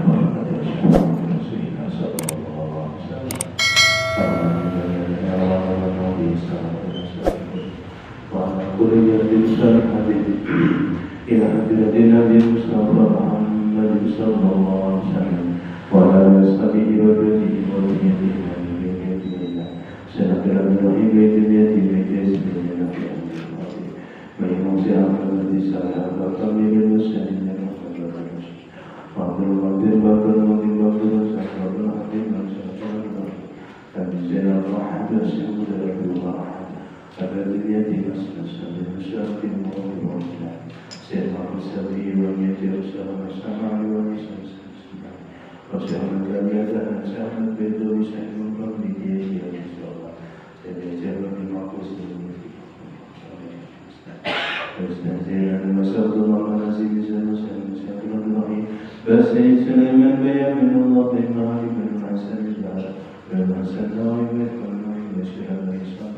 محمد رسولنا صلى الله عليه وسلم وعلى كل يد سلمة إلى حضرة النبي مصطفى محمد صلى الله عليه وسلم وعلى أصحابه وبيته وذريته سنة الله بيت بيت بيت سيدنا وإمام سيدنا الذي سلم وكمل المسلمين وعبد القادر وعبد المؤمن وعبد الرزاق وعبد الحكيم وعبد سيدنا الواحد وسيدنا ربي الواحد أبد اليد مسلسل بشرف الموت والله سيدنا السبي واليد وسلم السماء والسماء وسلم الكبيرة سلم بدون سلم قبله يا الله سيدنا المقص واستهزئنا وسلم الله نسيب سلم الرحيم بس سليمان بيامن الله بما علم الحسن الجعل بما سلم ويكون ويشهد ويشهد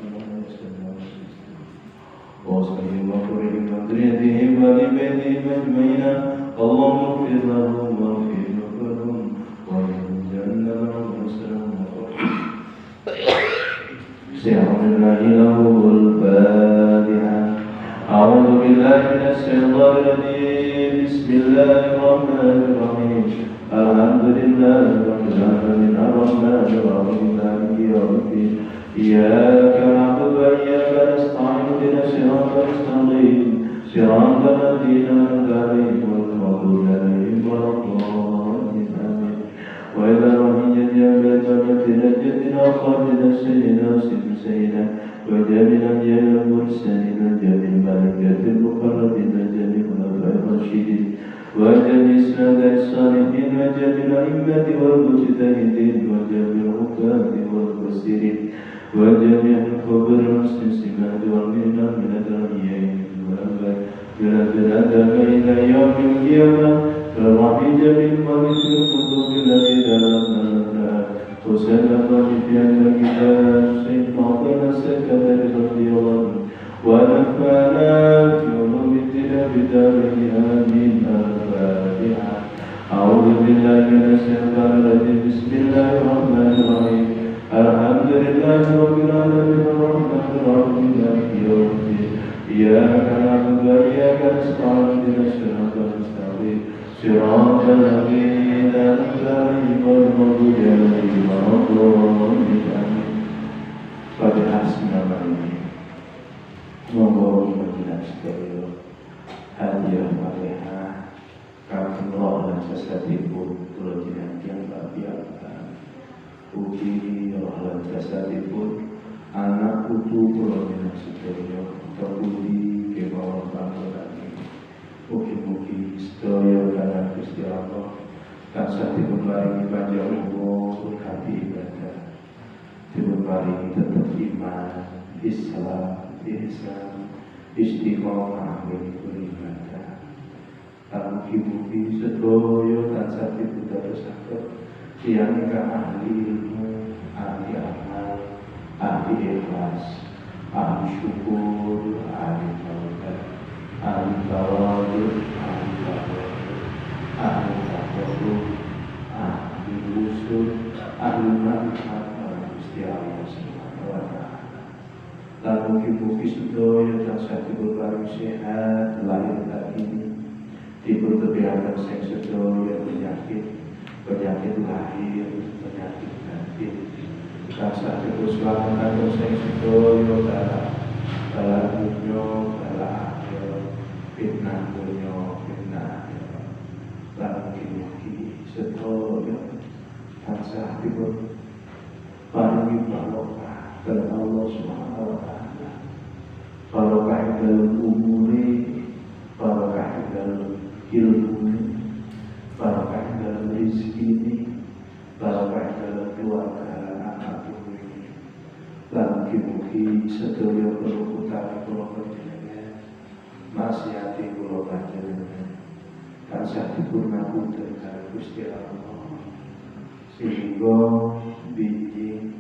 وصحبه وقرهم وذريتهم ولبيتهم أجمعين اللهم اغفر لهم واغفر لهم وارحمهم جنة وسلام سيعون الله له الفاتحة أعوذ بالله من الشيطان الرجيم بسم الله الرحمن الرحيم الحمد لله رب العالمين الرحمن الرحيم مالك يوم الدين إياك نعبد وإياك نستعين اهدنا الصراط المستقيم صراط الذين أنعمت عليهم غير المغضوب عليهم ولا الضالين آمين وإلى رحمة جنتنا جنتنا خالدنا سيدنا سيدنا وجميع أنبياء المرسلين جميع الملائكة المقربين جميع الخلفاء الراشدين وجميع السادة الصالحين وجميع الأئمة والمجتهدين وجميع الحكام والمفسرين وجميع الخبر والمستسلمات والمؤمنين من الأنبياء والأنبياء بلاد إلى يوم القيامة فرح جميع الملك القدوم الذي دلنا وسلم في أن الكتاب سيد معطينا السكة رضي الله ونفعنا في علوم الدين بداره آمين الفاتحة أعوذ بالله من الشيطان الرجيم بسم الله الرحمن الرحيم الحمد لله رب العالمين الرحمن الرحيم مالك يوم الدين إياك نعبد وإياك نستعين اهدنا الصراط المستقيم صراط الذين أنعمت عليهم غير المغضوب عليهم ولا الضالين آمين Fatihah Bismillahirrahmanirrahim. Monggo panjenengan sedaya hadiah Fatihah kagem roh lan jasadipun kula jenengan babiyakan. Ugi roh lan jasadipun anak putu kula jenengan sedaya kabudi kemawon panjenengan. Mugi-mugi sedaya kaliyan Gusti Allah tansah dipun paringi panjang umur kadi ibadah, dipun paringi tetep iman, Islam, ihsan, istiqomah beribadah. Mugi-mugi sedaya tansah dipun dadosaken tiyang ingkang ahli ilmu, ahli amal, ahli ikhlas, ahli syukur, ahli taubat, ahli tawadhu, ahli tawadhu, ahli tawadhu, ahli usul, ahli manfaat Gusti Allah Subhanahu wa taala. Lan mugi-mugi sedaya tansah dipun paringi sehat lahir batin, dipun tebihaken sing sedaya penyakit lahir, penyakit batin. Tansah dipun slametaken sing sedaya bala dunya, bala akhirat, fitnah dunya, fitnah akhirat. Lan mugi-mugi sedaya tansah dipun paringi barokah dari Allah Subhanahu wa taala. Barokah dalam umure, barokah dalam ilmu, barokah dalam rezeki, barokah dalam keluarga anak ini. Lan mugi-mugi sedaya perlukutan kula panjenengan, maksiati kula panjenengan tansah dipun ngapunten kaliyan Gusti Allah. Sehingga biji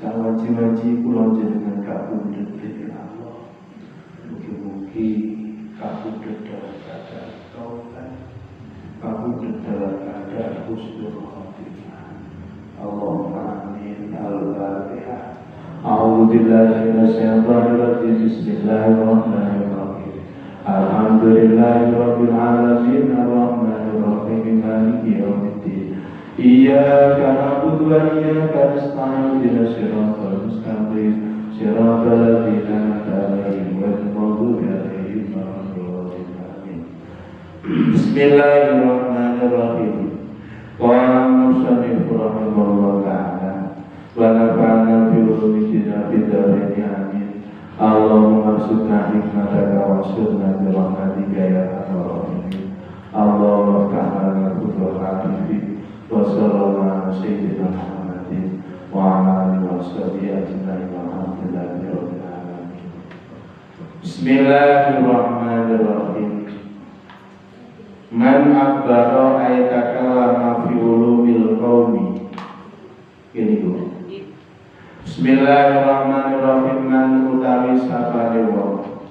sawaji-waji kula jenengan kapundhut dening Allah. Mugi-mugi kapundhut dalam keadaan taubat, kapundhut dalam keadaan husnul khatimah. Allahumma amin. Al-Fatihah. A'udzu billahi minasyaitonir rajim. Bismillahirrahmanirrahim. Alhamdulillahirabbil alamin arrahmanir rahim maliki yaumiddin. Iyyaka na'budu wa iyyaka nasta'in ihdinas siratal mustaqim siratal ladzina an'amta 'alaihim ghairil maghdubi 'alaihim waladdallin. Bismillahirrahmanirrahim. Qala musannif rahimahullah ta'ala wa nafa'ana bi ulumina fid dharain amin. Allahumma arzuqna hikmataka wa sunna bi rahmatika ya arhamar rahimin. Allahumma ta'ala futuhatin fi wa sallallahu ala sayyidina Muhammadin wa ala alihi wa sahbihi ajma'in walhamdulillahi rabbil alamin. Bismillahirrahmanirrahim. Man akbara ayatakallama fi ulumil qaumi. Ini Bu. Bismillahirrahmanirrahim. Man utawi sapane wong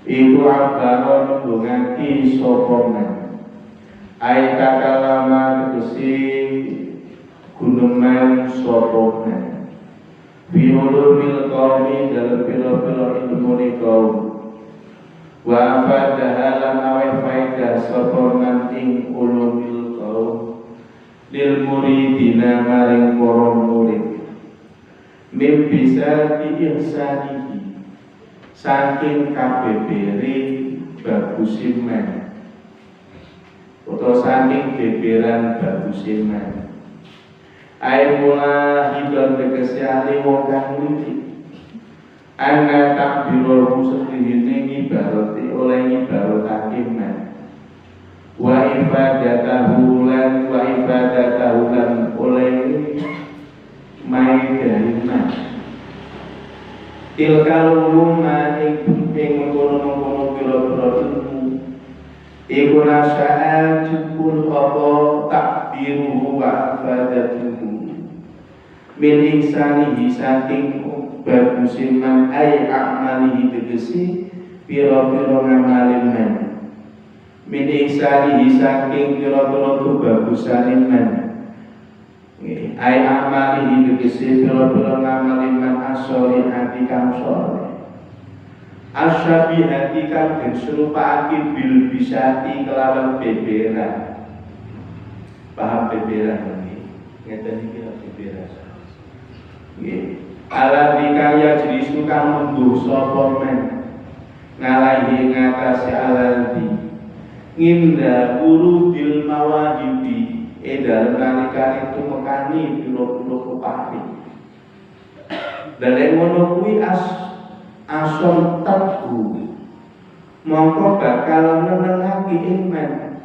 iku akbara nunggangake sapa men ayatakallama tegese guneman sapa men fi ulumil qaumi dalem pira-pira ilmune kaum wa fadahalan awe faidah sapa man ing ulumil qaum lil muridina maring para murid mim bisa diihsanihi saking kabebere bagusin men utawa saking beberan bagusin men ae mula hidon tegese ali wong kang niki ana takbirul muslimin ngibarati oleh ngibaratake men wa ibadatahu lan oleh maidahina tilkal uluma ing mengkono-mengkono pira-pira ilmu iku nasa'a jukul apa takbiru wa ibadatuhu min ihsanihi saking bagusin man ay a'malihi tegesi pira-pira ngamalin man min ihsanihi saking pira-pira kebagusanin man ay amalihi tegese pira-pira ngamalin man asori hati kang sore asyabi hati kang den serupake bil bisati kelawan beberan. Paham beberan ini? Ngeten iki lho beberan. Nggih. Ala dikaya jadi suka mbuh sapa men ngalahi ngatasi alanti nginda urudil mawajibi dalem nalika itu mekani pira-pira kepari. Dalem ngono kuwi ason tabu mongko bakal nenengake iman.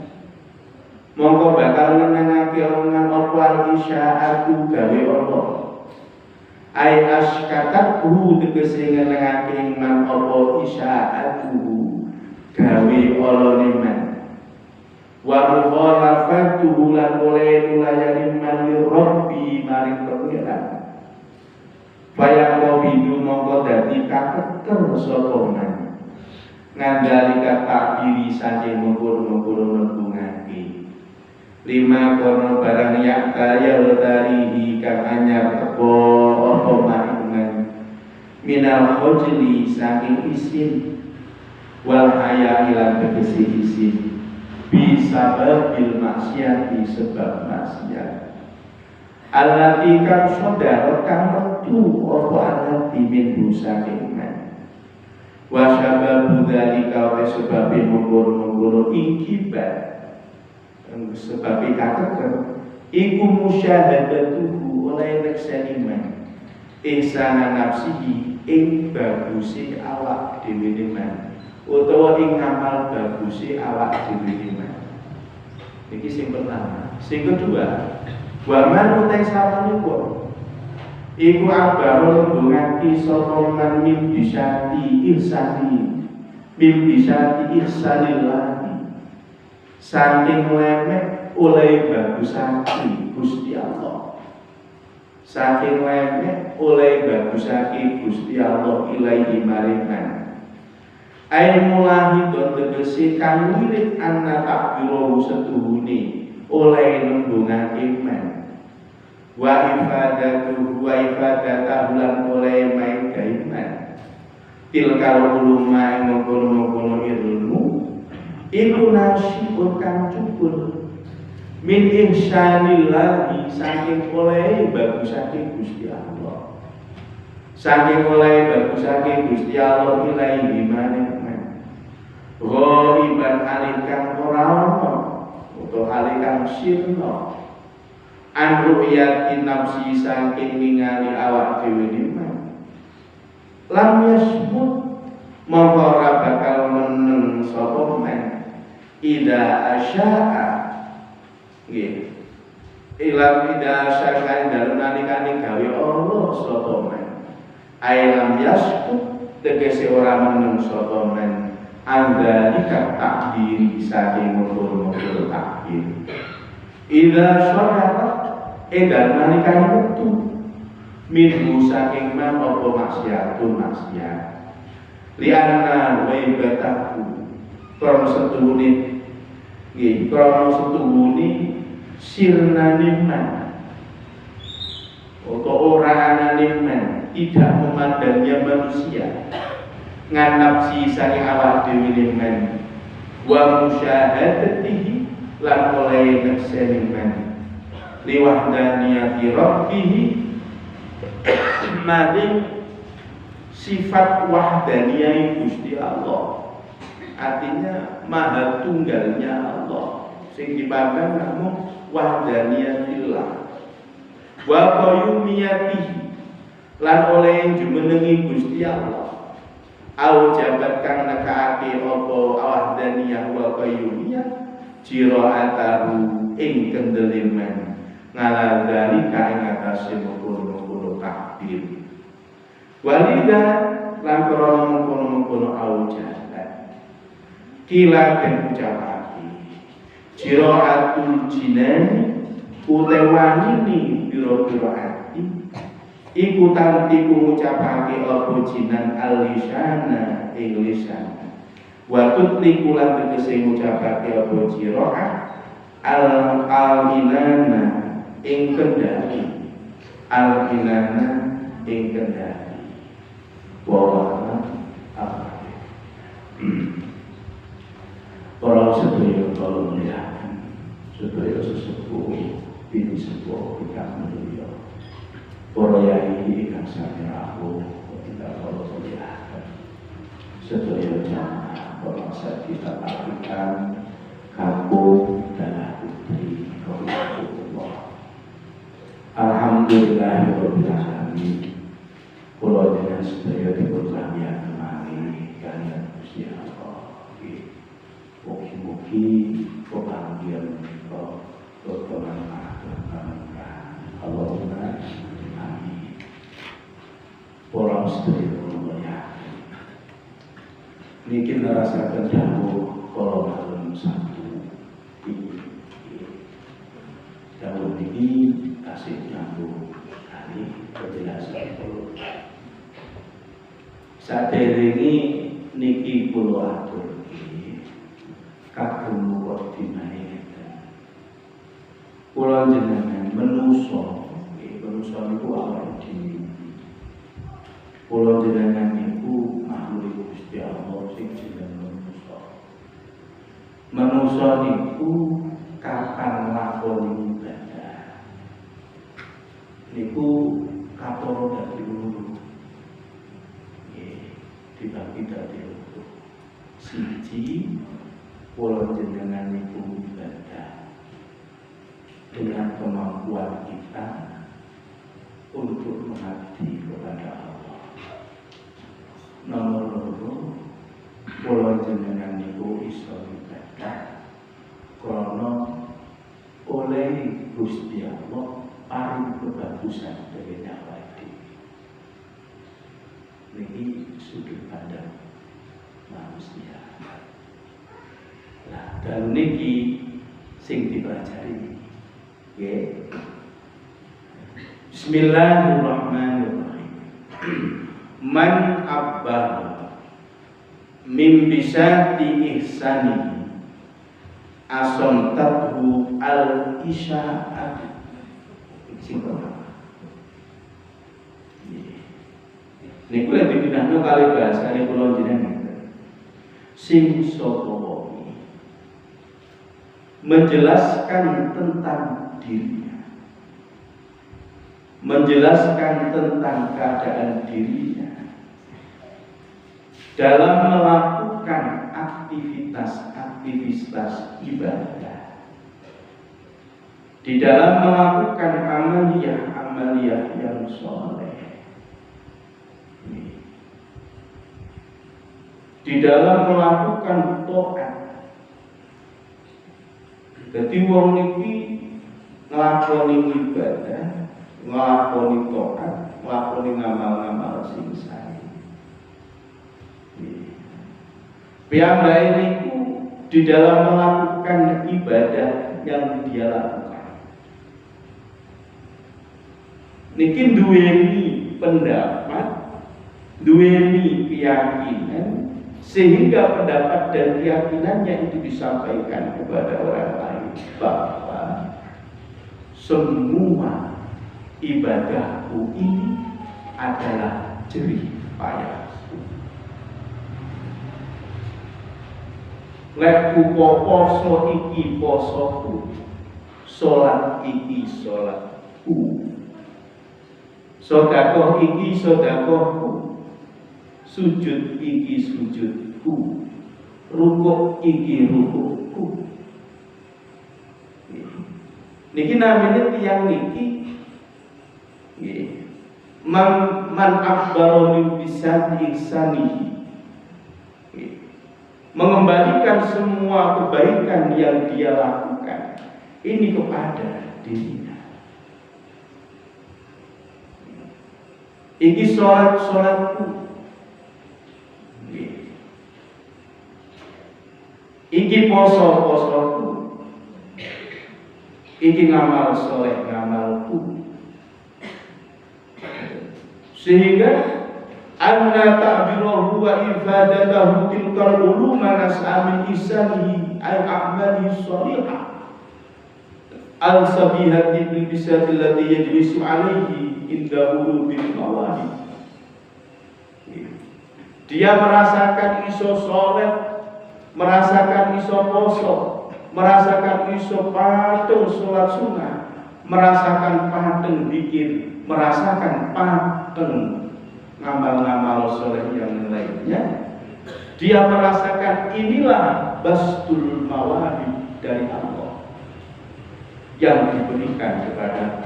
Mongko bakal nenengake omongan apa isyaatu gawe Allah. Ai askataku tegese nenengake iman apa isyaatu gawe Allah iman. Wa mukhalafatuhu lan oleh nulayani mali rabbi maring pengiran faya qabidu mongko dadi kakeker sapa men ngandalika takdiri saking mengkono-mengkono nembungake lima kono barang yak kaya letarihi kang anyar teko apa maring minal khojli saking isin wal haya ilan tegese isin bisa bil maksiati sebab maksiat allati kang saudara kang metu apa alati min dosa iman wa sababu dzalika wa sebabe mungkur-mungkur ikibat sebab kakeker iku musyahadatuhu oleh rekseni iman ihsana nafsihi ing bagusi awak dhewe iman utawa ing ngamal bagusi awak dhewe iman. Iki sing pertama. Sing kedua, wa man utai samanipun iku akbarul bungati sapa man min bisati ihsanillahi saking lemek oleh bagusake Gusti Allah. Saking lemek oleh bagusake Gusti Allah ilahi maringan ai mulahi don tegese kang wirid anna takbiru setuhune oleh nembungake men wa ibadatahu lan oleh main gaiman tilkal ulumah mengkono-mengkono ilmu iku nasibun kang cukul min insanillahi saking oleh bagusake Gusti Allah saking oleh bagusake Gusti Allah ilahi maneh ghaiban alikan ora ono utawa alikan sirna an ru'yati nafsi saking ningali awak dhewe niman lam yasmut mongko ora bakal meneng sapa men ida asya'a nggih ila ida asya'a dalem nalikane gawe Allah sapa men ailam yasmut tegese ora meneng sapa men anda ikat takdiri saking mengkono-mengkono takdir ida syarakat edan nalikane metu minhu saking man apa maksiatun maksiat lianna wa ibatahu krono setuhune nggih krono setuhune sirnane man utawa ora anane man tidak memandangnya manusia nganapsi saking awak dhewe men wa musyahadatihi lan oleh nekseni men liwahdaniyati rabbih maring sifat wahdaniyah Gusti Allah artinya maha tunggalnya Allah sing dipandang namung wahdaniyatillah wa qayyumiyatihi lan oleh jumenengi Gusti Allah au jabat kang nekaake apa wahdaniyah wa qayyumiyah jiraatahu ing kendelimen ngala dalika ing atase mengkono-mengkono takdir walida lan krana mengkono-mengkono au jabat kila den ucapake jiraatul jinani utewanini pira-pira ati iku tanti ngucapake apa jinan al-lisana ing lisan wa tutliku lan tegese ngucapake apa jiraah al-inana ing kendali al-inana ing kendali wa apa para sedaya kalau melihat sedaya sesepuh ini sebuah pikiran mulia para yai ingkang sami rawuh kita kalau melihat sedaya jamaah bangsa kita artikan kampung dan putri Allah. Alhamdulillahirabbil alamin. Kula jenengan sedaya dipun samiyan kemari kaliyan Gusti Allah. Mugi-mugi kebahagiaan menika bermanfaat Allahumma amin. Para sedherek kula niki narasaken dawuh kala malem Sabtu iki. Dawuh niki tasih nyambung kali penjelasan kula. Saderenge niki kula aturke kagem mukadimah ngeten. Kula jenengan menungso, menungso niku awake dhewe. Kula jenengan niku makhluk Gusti Allah sing jeneng menungso. Menungso niku kapan lakoni ibadah. Niku kaporo dadi loro. Nggih, dibagi dadi loro. Siji kula jenengan niku ibadah dengan kemampuan kita untuk mengabdi kepada Allah. Nomor loro kula jenengan niku iso ibadah krana oleh Gusti Allah paring kebagusan dari awake dhewe. Niki sudut pandang manusia. Nah, dan niki sing dipelajari. Nggih. Bismillahirrahmanirrahim. Man abbar min bisati ihsani asom tadhu al-isya'at sing pertama. Niku lek dipinahno kali bahasane kula jenengan. Sing sapa menjelaskan tentang dirinya, menjelaskan tentang keadaan dirinya dalam melakukan aktivitas ibadah, di dalam melakukan amaliyah yang soleh, di dalam melakukan taat. Jadi wong niki nglakoni ibadah, nglakoni taat, nglakoni ngamal-ngamal sing sae. Piyambake niku di dalam melakukan ibadah yang dia lakukan. Niki duweni pendapat, duweni keyakinan, sehingga pendapat dan keyakinannya itu disampaikan kepada orang lain bahwa semua ibadahku ini adalah jerih payahku. Lekku poso iki posoku, sholat iki sholatku, sedekah iki sedekahku, sujud iki sujudku, rukuk iki rukukku. Niki namanya tiyang niki man akbaru min bisani ihsanihi, mengembalikan semua kebaikan yang dia lakukan ini kepada dirinya. Iki sholatku, iki posoku, iki ngamal soleh ngamalku. Sehingga anna ta'birahu wa ibadatahu tilkal uluma nas'amin isanihi ay a'mali sholihah al-sabihati bil bisati allati yajlisu alaihi inda ulubil mawahib. Dia merasakan iso soleh, merasakan iso poso, merasakan iso patung sholat sunnah, merasakan patung zikir, merasakan patung ngamal-ngamal soleh yang lainnya. Dia merasakan inilah bastul mawahib dari Allah yang diberikan kepada,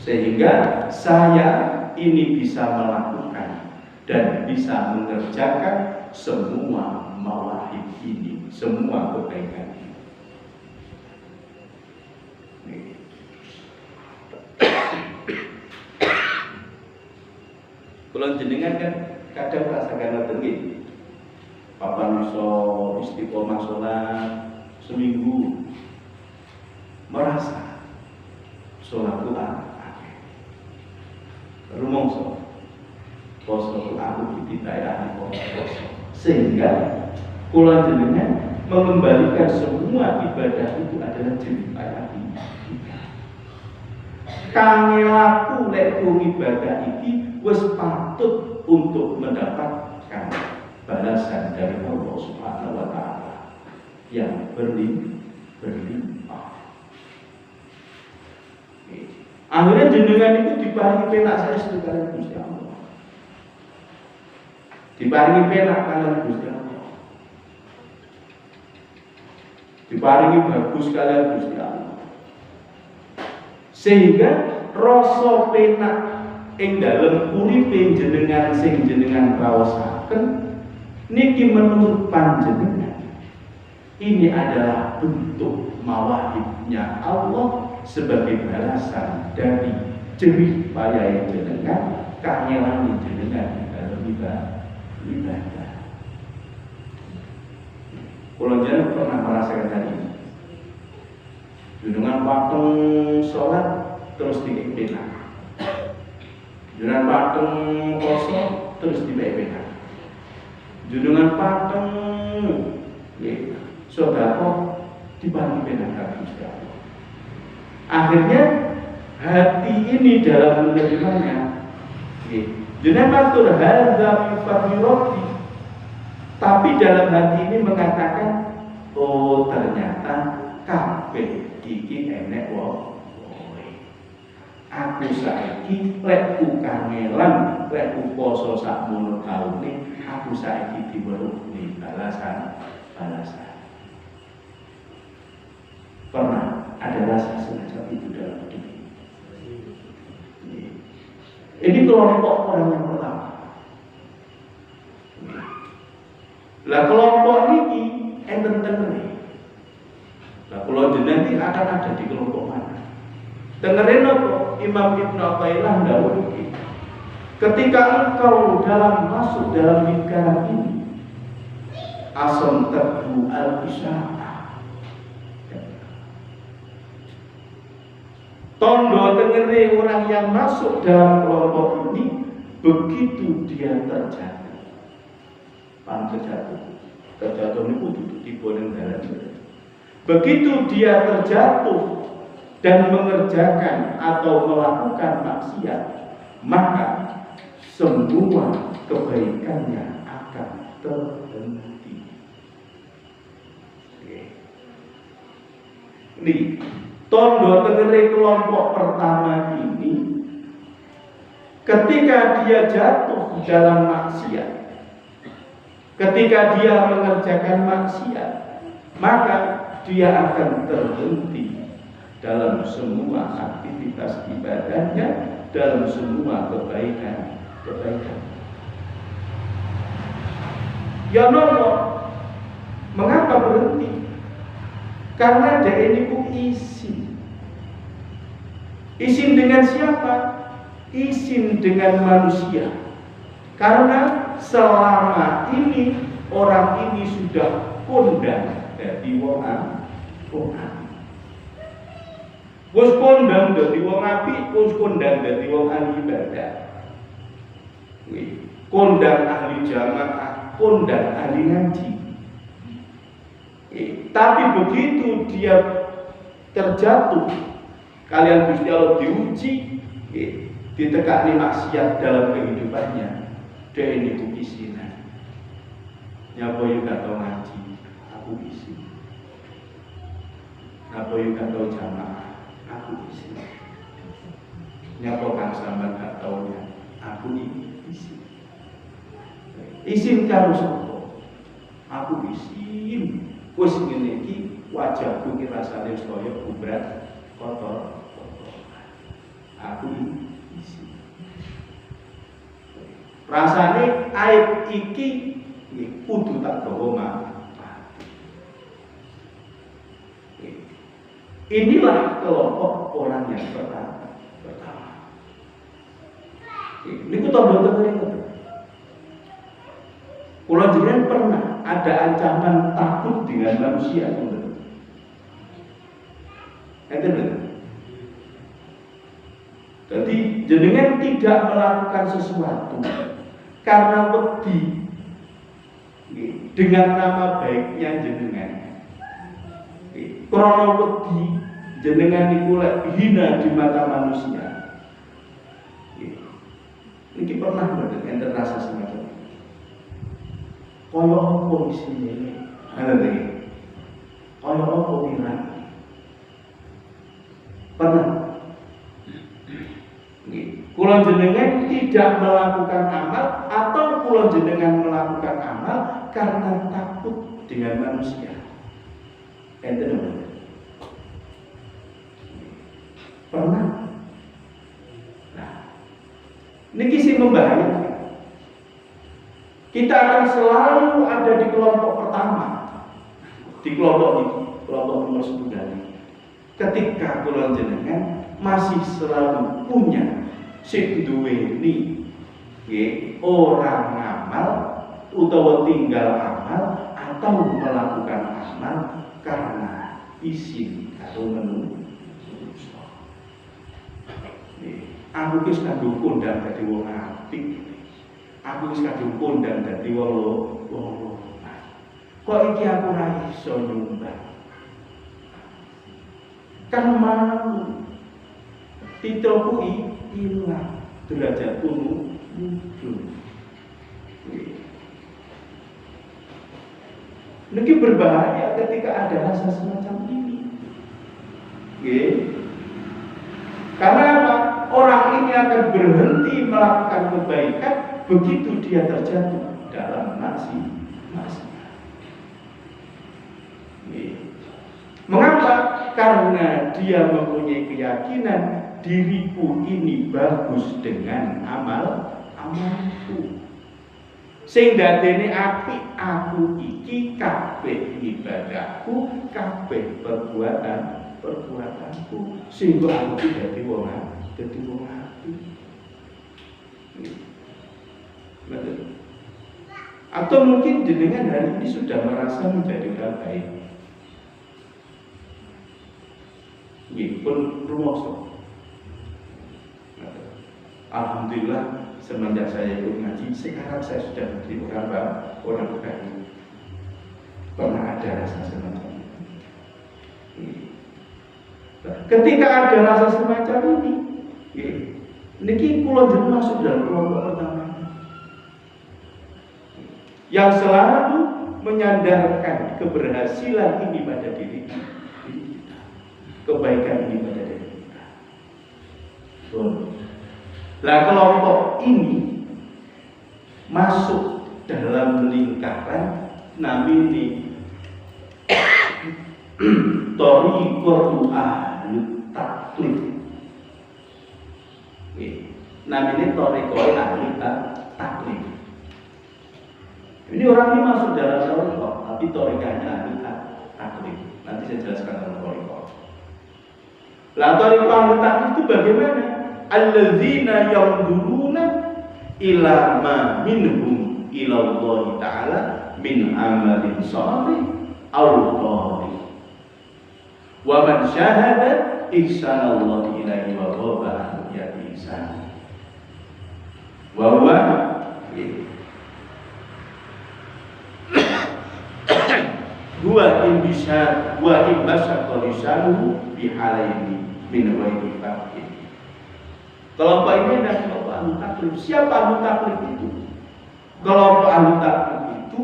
sehingga saya ini bisa melakukan dan bisa mengerjakan semua mawahib ini, semua kebaikan ini. Kalau jenengan kan kadang rasakan ngoten nggih. Papan iso istiqomah sholat seminggu, merasa sholat Quran rumongso poso aku ditayani poso, sehingga kula jenengan mengembalikan semua ibadah itu adalah jerih payah kita. Kangelaku lek ibadah iki wis patut untuk mendapatkan balasan dari Allah Subhanahu wa taala yang berlimpah. Akhirnya jenengan itu diparingi penak saestu kalian Gusti Allah. Diparingi penak kalian Gusti Allah. Diparingi bagus kalian Gusti Allah. Sehingga rasa penak ing dalem uripe jenengan sing jenengan raosaken niki menurut panjenengan ini adalah bentuk mawahibnya Allah sebagai balasan dari jerih payah jenengan, kangelan jenengan dalam ibadah. Kalau jenengan pernah merasakan tadi jenengan patung sholat terus dikepenak, jenengan patung poso terus dibebekan, jenengan patung sedekah diparingi penakan Gusti Allah. Akhirnya hati ini dalam menerimanya, jenengan matur hadza min fadli rabbi. Tapi dalam hati ini mengatakan, oh ternyata kabeh iki enek woe. Aku saiki lek ku kangelan, lek ku poso sakmono taune, aku saiki diweruhi balasan. Pernah ada rasa semacam itu dalam hidup ini. Ini kelompok orang yang pertama. Lah kelompok ini enten tengeri. Lah kalau jenengan akan ada di kelompok mana? Dengerin apa? Imam Ibnu Athaillah dawuh iki. Ketika engkau masuk dalam lingkaran ini, asam tebu al-isya'ah. Tondo tengeri orang yang masuk dalam kelompok ini, begitu dia terjatuh. Terjatuh ini kudu tiba ning dalan. Begitu dia terjatuh dan mengerjakan atau melakukan maksiat, maka semua kebaikannya akan terhenti. Ini tondo tengeri kelompok pertama ini, ketika dia jatuh dalam maksiat, ketika dia mengerjakan maksiat, maka dia akan terhenti dalam semua aktivitas ibadahnya, dalam semua kebaikan. Ya nopo, mengapa berhenti? Karena dia ini ku izin. Izin dengan siapa? Izin dengan manusia. Karena selama ini orang ini sudah kondang dari wong wis kondang dadi wong apik, wis kondang dadi wong ahli ibadah. Kondang ahli jamaah, kondang ahli ngaji. Tapi begitu dia terjatuh, kalian Gusti Allah diuji, ditekani maksiat dalam kehidupannya, dia ini kukisinan. Nyapa yuk gak tau ngaji, aku isi. Nyapa yuk gak tau jamaah, aku isi. Nyapa kang sampean gak taunya, aku isi. Isin karo sapa? Aku isin. Wis ngene iki wajahku ki rasane kaya kubrat kotor. Aku isi. Rasane aib iki kudu tak gawa mati. Inilah kelompok orang yang pertama. Ini ku tondo tengeri. Kalau jenengan pernah ada ancaman takut dengan manusia, jadi jenengan tidak melakukan sesuatu karena wedi dengan nama baiknya jenengan. Karena wedi jenengan niku lek hina di mata manusia. Ini pernah mboten enten rasa semacam kaya apa isine? Ngerti? Kaya apa pirang? Pernah? Kula jenengan tidak melakukan amal atau kula jenengan melakukan amal karena takut dengan manusia. Enten bener. Pernah? Nah, niki sing membahayakan. Kita akan selalu ada di kelompok pertama, di kelompok ini, kelompok nomor 9. Ketika kula jenengan masih selalu punya sing duweni orang ngamal utawa tinggal amal atau melakukan amal karena izin atau menunggu. Aku wis kandung kondang dadi wong apik. Aku wis kadung kondang dadi wong loro. kok iki aku ra iso nyumbang. Kan malu. Titelku hilang, derajat muncul. Ini berbahaya ketika ada rasa semacam ini. Karena apa? Orang ini akan berhenti melakukan kebaikan begitu dia terjatuh dalam maksiat. Mengapa? Karena dia mempunyai keyakinan diriku ini bagus dengan amalku. Sing dadene apik aku iki kabeh ibadahku, kabeh perbuatanku. Sing aku dadi wong apik. Atau mungkin jenengan hari ini sudah merasa menjadi orang baik. Pun rumoso. Alhamdulillah semenjak saya ikut ngaji, sekarang saya sudah menjadi orang baik. Pernah ada rasa semacam ini. Ketika ada rasa semacam ini, niki kula jenengan masuk dalam kelompok pertama yang selalu menyandarkan keberhasilan ini pada diri kita, kebaikan ini pada diri kita. Nah, kelompok ini masuk dalam lingkaran namini Thariqatu ahli taklif. Namanya Thariqatu ahli taklif. Ini orang ini masuk dalam Thariqah, tapi Thariqahnya ahli taklif. Nanti saya jelaskan tentang Thariqah. Lah Thariqah ahli taklif itu bagaimana? Alladzina yamduruna ila ma minhum ila Allah Ta'ala min amalin shalih aw dhalih wa man syahada ihsan Allah ilaihi wa ghaba an yati ihsan wa huwa huwa imbisar wa imbasar lisanuhu bi halaini min ghairi faqih. Kelompok ini adalah kelompok ahli taklif. Siapa ahli taklif itu? Kelompok ahli taklif itu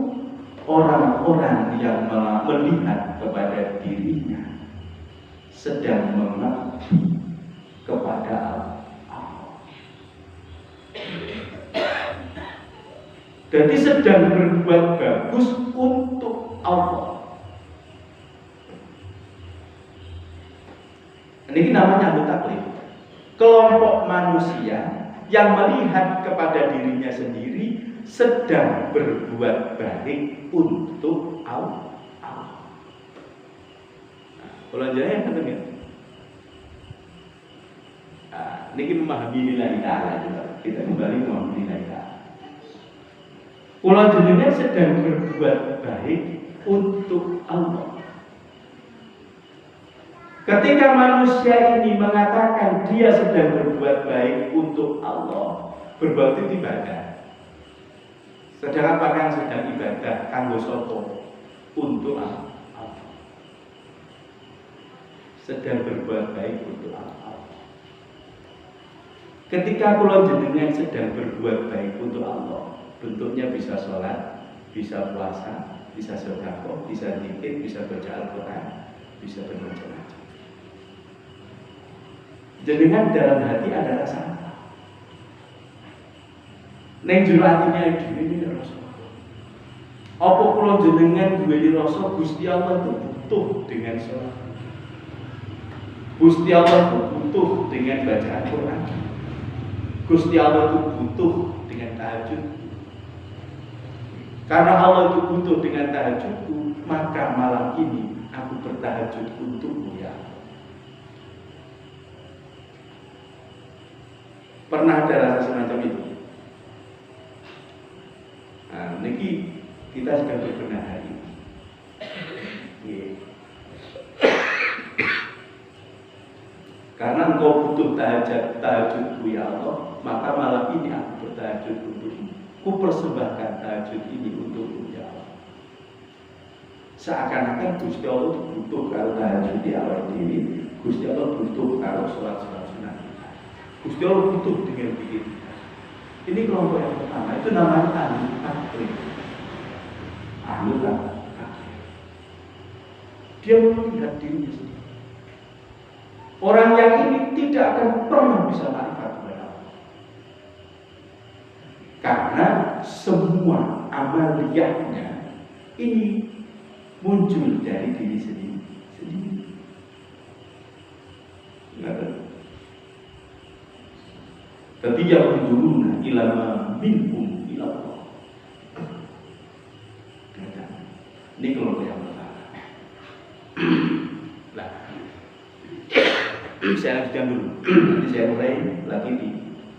orang-orang yang melihat kepada dirinya sedang mengabdi kepada Allah. Jadi sedang berbuat bagus untuk Allah. Ini namanya ahli taklif. Kelompok manusia yang melihat kepada dirinya sendiri sedang berbuat baik untuk Allah. Kalau yang penting ini memahami nilai ta'ala juga. Kita kembali memahami nilai ta'ala. Kalau jenengan sedang berbuat baik untuk Allah. Ketika manusia ini mengatakan dia sedang berbuat baik untuk Allah, berbuat itu ibadah. Sedang apakah yang sedang ibadah? Kanggo sopo untuk Allah. Sedang berbuat baik untuk Allah. Ketika kula jenengan sedang berbuat baik untuk Allah, bentuknya bisa sholat, bisa puasa, bisa sedekah, bisa zikir, bisa baca Al-Quran, bisa bermacam-macam. Jenengan dalam hati ada rasa apa? Neng jero atine dhewe rasa. Apa kula jenengan duweni rasa Gusti Allah itu butuh dengan sholat? Gusti Allah itu butuh dengan bacaan Quran. Gusti Allah itu butuh dengan tahajud. Karena Allah itu butuh dengan tahajudku, maka malam ini aku bertahajud untukmu ya Allah. Pernah ada rasa semacam itu? Nah, ini kita sedang berbenah hari ini. Karena engkau butuh tahajudku ya Allah, maka malam ini aku bertahajud untukmu. Ku persembahkan tahajud ini untukmu ya Allah. seakan-akan Gusti Allah butuh karo tahajud di awal diri, Gusti Allah butuh karo sholat sunat. Gusti Allah butuh dengan diri. Ini kelompok yang pertama, itu namanya ahli taklid. Ahli taklid. Dia melihat dirinya sendiri. Orang yang ini tidak akan pernah bisa marifat kepada Allah. Karena semua amaliyahnya ini muncul dari diri sendiri. Tapi yang menurunnya ilama minhum ilallah. Ini kelompok yang pertama. Nah, saya lanjutkan dulu. Nanti saya mulai lagi di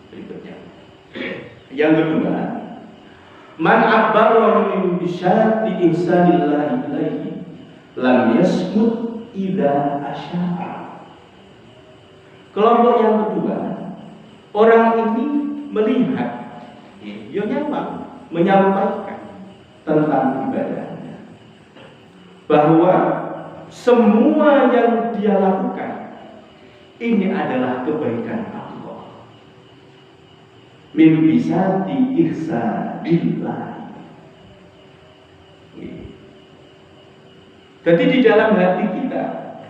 berikutnya. Yang kedua, man abbara min bisyati insanillahi ilaihi lam yasmut idza asya'a. Kelompok yang kedua, orang ini melihat, ya nyaman menyampaikan tentang ibadahnya, bahwa semua yang dia lakukan ini adalah kebaikan Allah. Min bisati ihsanillah. Jadi di dalam hati kita,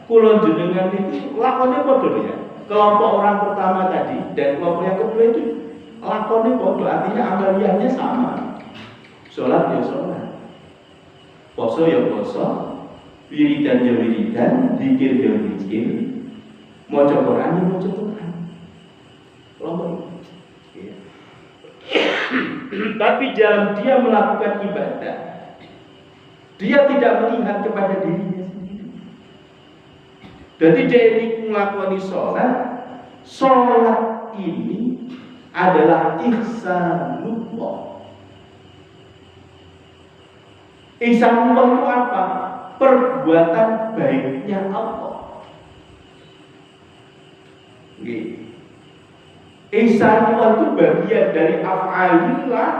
kula jenengan itu lakonnya padha ya. Kelompok orang pertama tadi dan kelompok yang kedua itu lakonnya padha, artinya amaliyahnya sama. Sholat ya sholat, poso ya poso, wiridan ya wiridan, zikir ya zikir, maca Quran ya maca Quran. Kelompok ini. Tapi dalam dia melakukan ibadah, dia tidak melihat kepada dirinya sendiri. Jadi dia ini melakukan sholat ini adalah ihsanullah. Ihsanullah itu apa? Perbuatan baiknya Allah. Ihsanullah itu bagian dari af'alillah,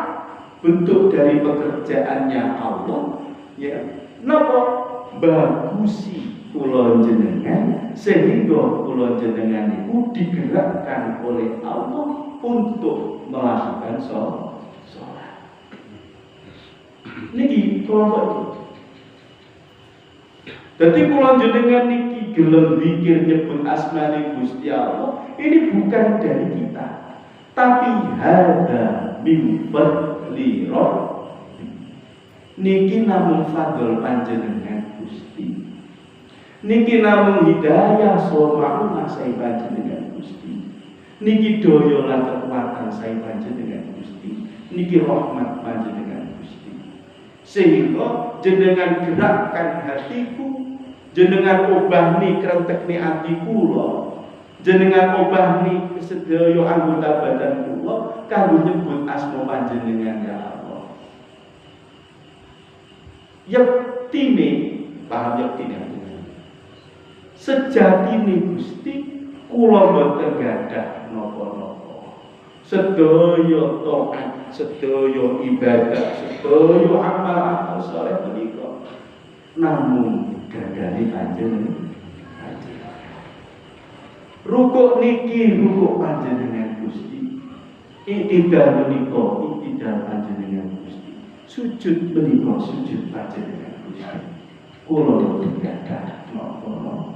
bentuk dari pekerjaannya Allah. Ya, napa bagusi kula jenengan sehingga kula jenengan itu digerakkan oleh Allah untuk melakukan sholat. Niki kelompok itu. Jadi kula jenengan niki gelem zikir nyebut asmane Gusti Allah, ini bukan dari kita, tapi hadza min fadli Rabb. Niki namung fadl panjenengan Gusti. Niki namung hidayah somauna saya panjenengan Gusti. Niki daya lan kekuatan saya panjenengan Gusti. Niki rahmat panjenengan Gusti. Sehingga jenengan gerakkan hatiku, jenengan obahni krentekne ati kula, jenengan obahni sedaya anggota badan kula kanggo nyebut asma panjenengan ya Allah. Yaktine, paham yaktine? Sejatine Gusti kula boten gadah napa-napa. Sedaya taat, sedaya ibadah, sedaya amal saleh menika namung gadahi panjenengan. Rukuk niki rukuk panjenengan Gusti. Iktidal menika iktidal panjenengan Gusti. Sujud menika sujud panjenengan Gusti. Kula boten gadah napa-napa.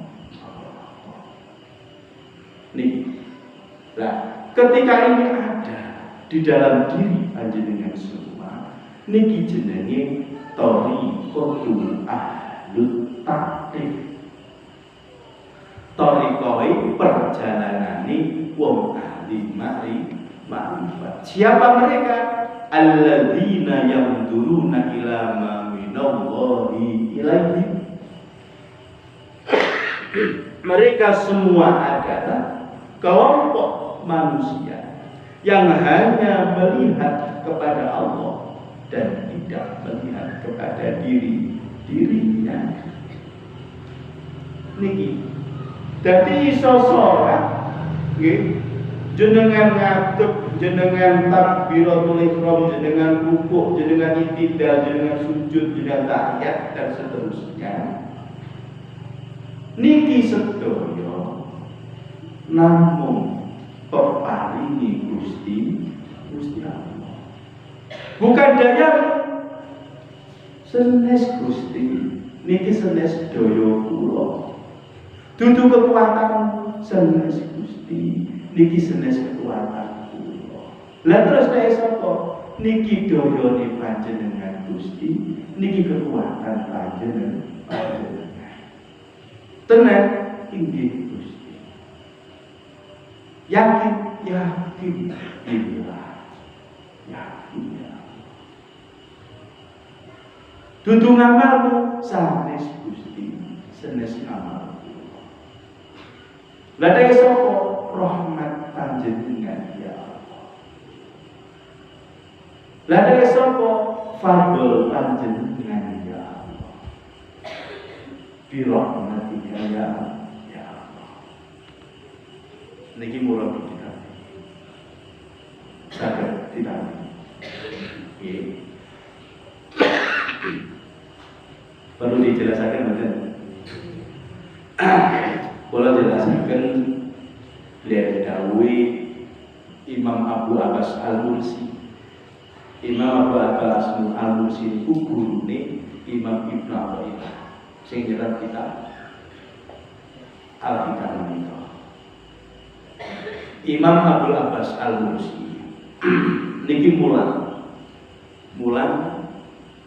Nih, nah, ketika ini ada di dalam diri panjenengan semua, niki jenenge thariqatul ahlut taklif. Thariqah perjalanane wong ahli ma'rifat. Siapa mereka? Alladzina yamduruna ila ma minallahi ilaihi. Mereka semua adalah kelompok manusia yang hanya melihat kepada Allah dan tidak melihat kepada dirinya. Niki. Jadi iso sholat, jenengan ngadep jenengan takbiratul ihram, jenengan rukuk, jenengan i'tidal, jenengan sujud, jenengan tahiyat dan seterusnya. Niki sedaya namung peparingi Gusti Allah. Bukan daya senes Gusti, niki senes daya kula. Dudu kekuatan senes Gusti, niki senes kekuatan kula. Lah terus kaya sapa? Niki dayane panjenengan Gusti, niki kekuatan panjenengan. Tenan inggih Gusti. Yakin billah. Yakin ya. Dudu ngamalmu sanes Gusti, senes ngamalku. Lah daya sapa? Rahmat panjenengan ya Allah. Lah daya sapa? Fadl panjenengan ya Allah. Birahmatika ya Allah. Niki mula kita. Saged ditani. Nggih. Perlu dijelaskan betul. Kalau jelaskan lihat dawuh Imam Abu Abbas Al-Mursi. Imam Abu Abbas Al-Mursi itu gurune Imam Ibnu Athaillah. Sing nyerat kita Al-Hikam menika. Imam Abu Abbas Al-Mursi niki mulan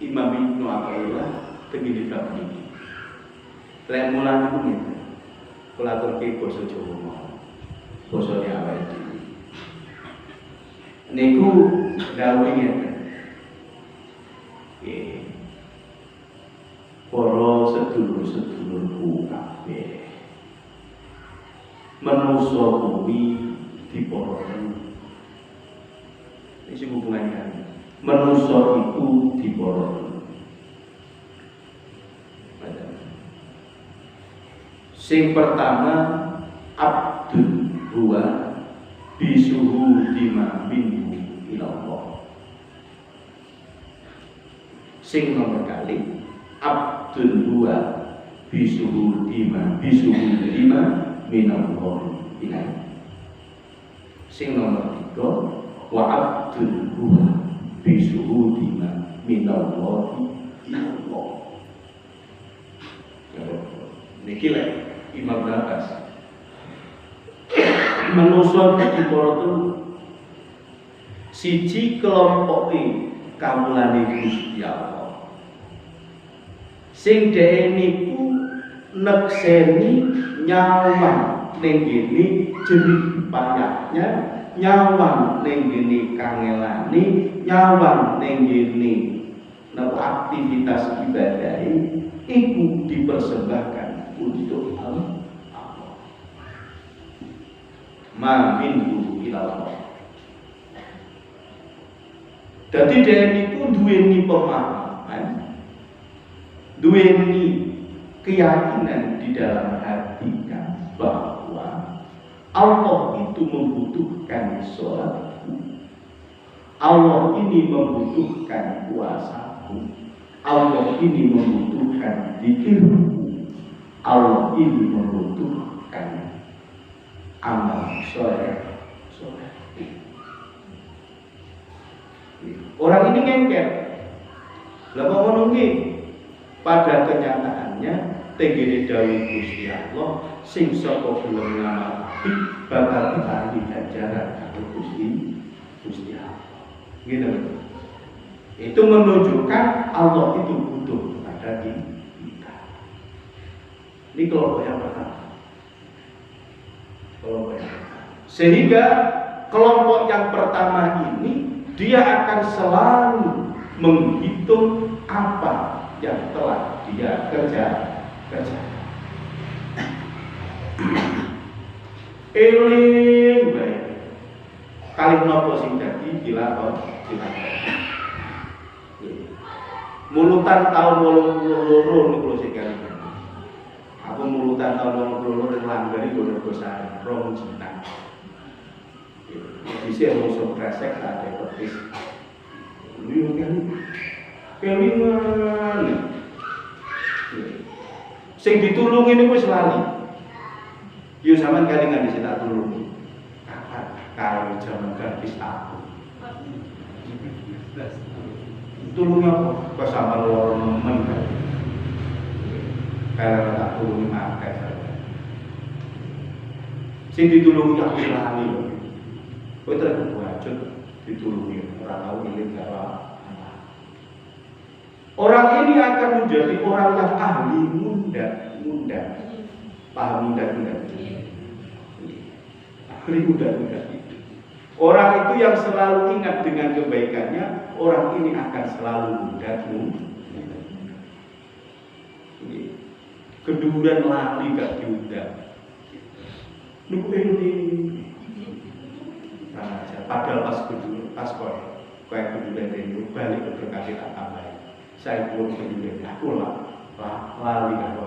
Imam Ibnu Athaillah tengene bab niki. Lek mulan niku ngene. Kula aturke basa Jawa mawon. Basane awake dhewe. Niku dawuh ngeten. Nggih. Para sedulur-sedulurku kabeh. Manungsa kuwi diporoten. Iki hubungannya. Manungsa iku diporoten. Sing pertama abdun huwa bisuhu dima minhu ilallah. Sing nomor kali abdun huwa bisuhu dima minallah ilallah. Sing nomor 3 wa abdun huwa bisuhu dima minallah ilallah. Niki lek Imam Abbas menungso diporoten siji kelompoke kawulane Gusti Allah. Sing dhewe niku nekseni nyawang ning gene jerih payahnya, nyawang ning gene kangelane, nyawang ning gene aktivitas ibadah iku dipersembahkan untuk Allah. Ma minhu ilallah. Dadi dhewe niku duweni pemahaman, duweni keyakinan di dalam hati kan bahwa Allah itu membutuhkan sholatku, Allah ini membutuhkan puasaku, Allah ini membutuhkan zikirku, Allah ini membutuhkan amal soleh. Orang ini ngengker. Lah kok ngono nggih? Pada kenyataannya tenggene dawuh Gusti Allah sing sapa gelem ngamal apik bakal diparingi ganjaran karo Gusti Allah. Gitu. Itu menunjukkan Allah itu butuh kepada kita. Ini kelompok yang pertama. Sehingga kelompok yang pertama ini dia akan selalu menghitung apa yang telah dia kerjakan. Eling baik. Kali nopo sing dadi dilakon. Mulutan tahun 82 niku sing kali. Aku mulutan tahun 82 ning Langgari Gondogosan, Rong Cina. Bisa langsung kresek ada petis. Lu kelingan. Sing ditulungi niku wis lali. Yo sampean kelingan dhisik tak tulungi. Kapan? Karo jaman gadis aku. Tulungi apa? Kok sampean loro nemen kan. Kalau tak tulungi makai saja. Sing ditulungi aku lali lho. Kowe terus wajib ditulungi, ora tau ngiling karo. Orang ini akan menjadi orang yang ahli muda. Paham muda? Ahli muda. Orang itu yang selalu ingat dengan kebaikannya, orang ini akan selalu muda. Kedudukan lali gak diundang. Nunggu ini. Padahal pas kayak kedudukan ini balik ke berkasih tak tambahin. Saya pun kedudukan aku lali karo.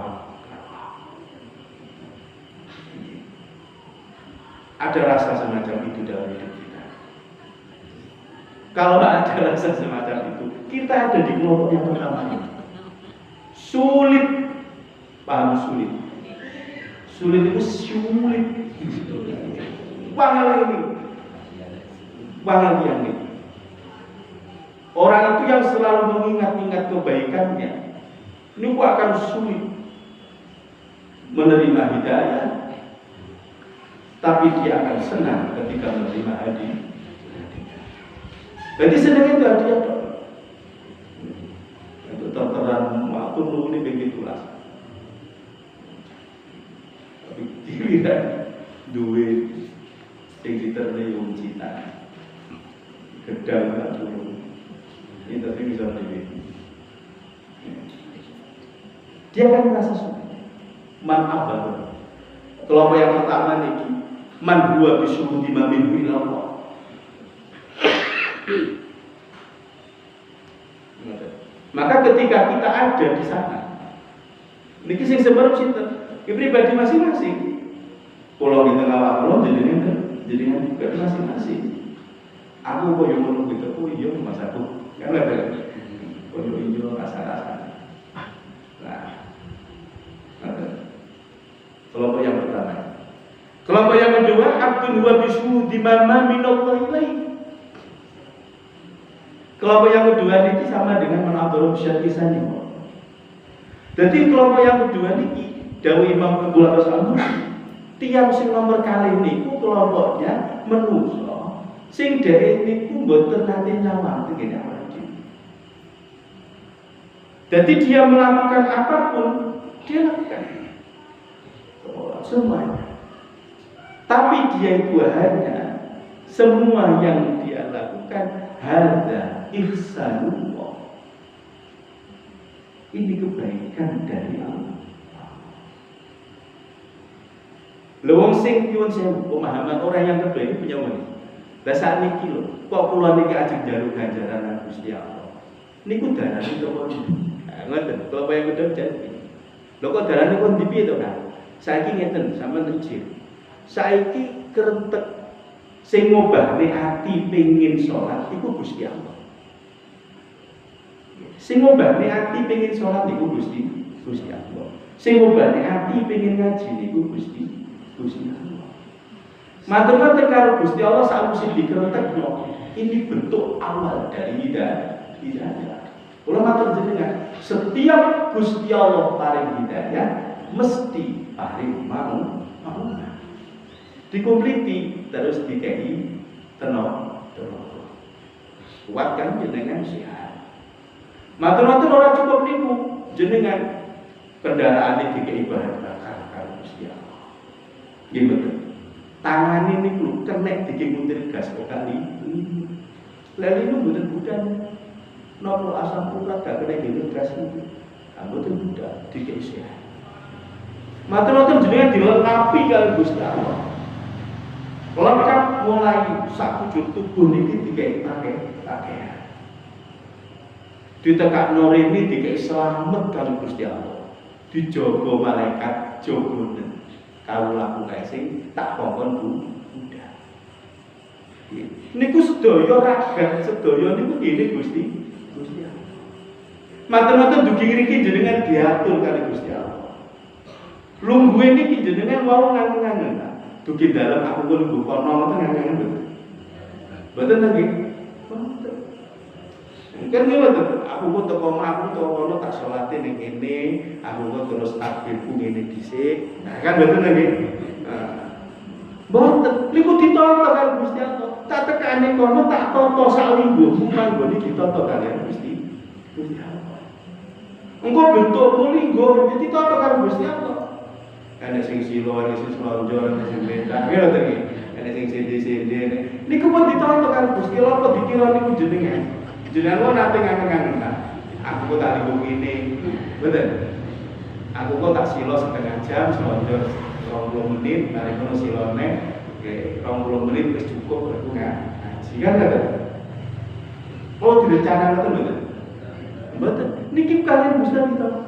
Ada rasa semacam itu dalam hidup kita. Kalau ada rasa semacam itu, kita ada di kelompok yang pertama ini. Sulit, paham sulit. Sulit itu sulit. Bangal ini. Orang itu yang selalu mengingat-ingat kebaikannya, ini akan sulit menerima hidayah, tapi dia akan senang ketika menerima hadiah. Jadi senang itu hadiah. Itu terterang waktu ini begitulah. Tapi tidak duit yang diterima cita, gedang tak turun. Ini tapi bisa lebih. Dia akan merasa sulit. Man abad. Kelompok yang pertama ini, man huwa bisyuhudi ma minhu ila Allah. Maka ketika kita ada di sana, niki sing sebarep sinten? Pribadi masing-masing. Pulau di tengah pulau jadinya juga masing-masing. Aku kok yang ngono gitu, oh iya mas aku. Kan ada koyo iyo rasa-rasa. Nah, kelompok yang pertama. Kelompok yang kedua, abdun wa bisyuhudi ma minallah ilaihi. Kelompok yang kedua ini sama dengan menabur syarikisani. Jadi kelompok yang kedua ini dawuh Imam Abu Al-Hasan, tiang sing nomor kali niku kelompoknya menungso sing dhek niku mboten nate nyawang tengene awake. Jadi dia melakukan apapun, dia lakukan semuanya. Tapi dia itu hanya semua yang dia lakukan hadza ihsanullah. Ini kebaikan dari Allah. Lewong sing nyuwun sewu pemahaman orang yang kedua punya wali. Lah saat niki lho, kok kula niki ajeng njaluk ganjaran Gusti Allah. Niku darane kok ngoten, kalau yang kedua jadi. Lho kok darane kon ndi piye to, Kang? Saiki ngeten, sampean ijin. Saiki kerentek sing ngobahne ati pengin salat iku Gusti Allah. Sing ngobahne ati pengin salat iku Gusti Allah. Sing ngobahne ati pengin ngaji niku Gusti Allah. Matur-matur karo Gusti Allah sakwise dikerentekno. Ini bentuk awal dari hidayah. Kula matur jenengan, setiap Gusti Allah paring hidayah mesti paring mau. Dikompliti terus dikei tenor. Kuatkan jenengan sehat. Matur-matur ora cukup niku, jenengan kendaraan dikei bahan bakar karo Gusti Allah. Nggih betul. Tangan ini niku kenek dikei muntir gas kali. Lha niku mboten budan. Nopo asam urat gak kena gitu gas itu, betul mudah dikei sehat. Matur-matur jenengan dilengkapi kali Gusti Allah. Lengkap mulai sak wujud tubuh niki dikei pakaian. Ditekakno rene dikei selamat kali Gusti Allah. Dijogo malaikat jogonen. Kawula kuwi sing tak kongkon mudah. Niku sedaya ragat, sedaya niku gini Gusti. Mata-mata dugi ngriki jenengan diatur kali Gusti Allah. Lungguh niki jenengan wau ngangen-ngangen. Dugi dalam aku kok lungguh kono ngoten ngangen-ngangen betul. Betul lagi. Kan ngono aku kok teko aku teko kono tak salate ning kene, aku kok terus takbirku ngene dhisik. Nah kan betul lagi. Boten, niku ditata karo Gusti Allah. Tak tekane kono tak tata sak lingguhmu manggone ditata kalian Gusti Allah. Engko bentukmu linggo ditata karo Gusti Allah. Ana sing silo, ana sing slonjor, ana sing bentak, ya to iki. Ana sing sende-sende. Niku pun ditata karo Gusti Allah, apa dikira niku jenengan. Jenengan nate ngangen-ngangen. Aku kok tak linggo ngene. Betul. Aku kok tak silo setengah jam, slonjor 20 menit, mari kono silone, oke, 20 menit wis cukup aku ngaji kan ada. Oh, direncanakan betul betul. Betul. Niki kalian bisa ditata.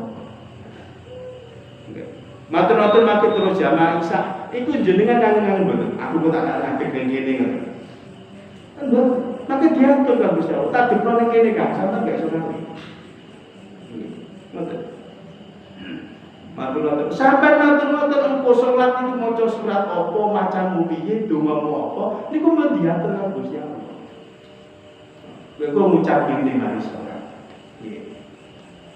Matur-matur makin terus jamaah Isya, iku jenengan kangen-kangen betul. Aku kok tak ngadeg ning kene ngoten. Kan betul. Maka diatur kan Gusti Allah. Tak dipro ning kene kan, sampeyan gak iso ngerti. Betul. Matur-matur. Sampai matur-matur engko salat iki maca surat apa, macamu piye, dongamu apa, niku men diatur karo Gusti Allah. Kowe kok ngucap ngene mari salat. Nggih.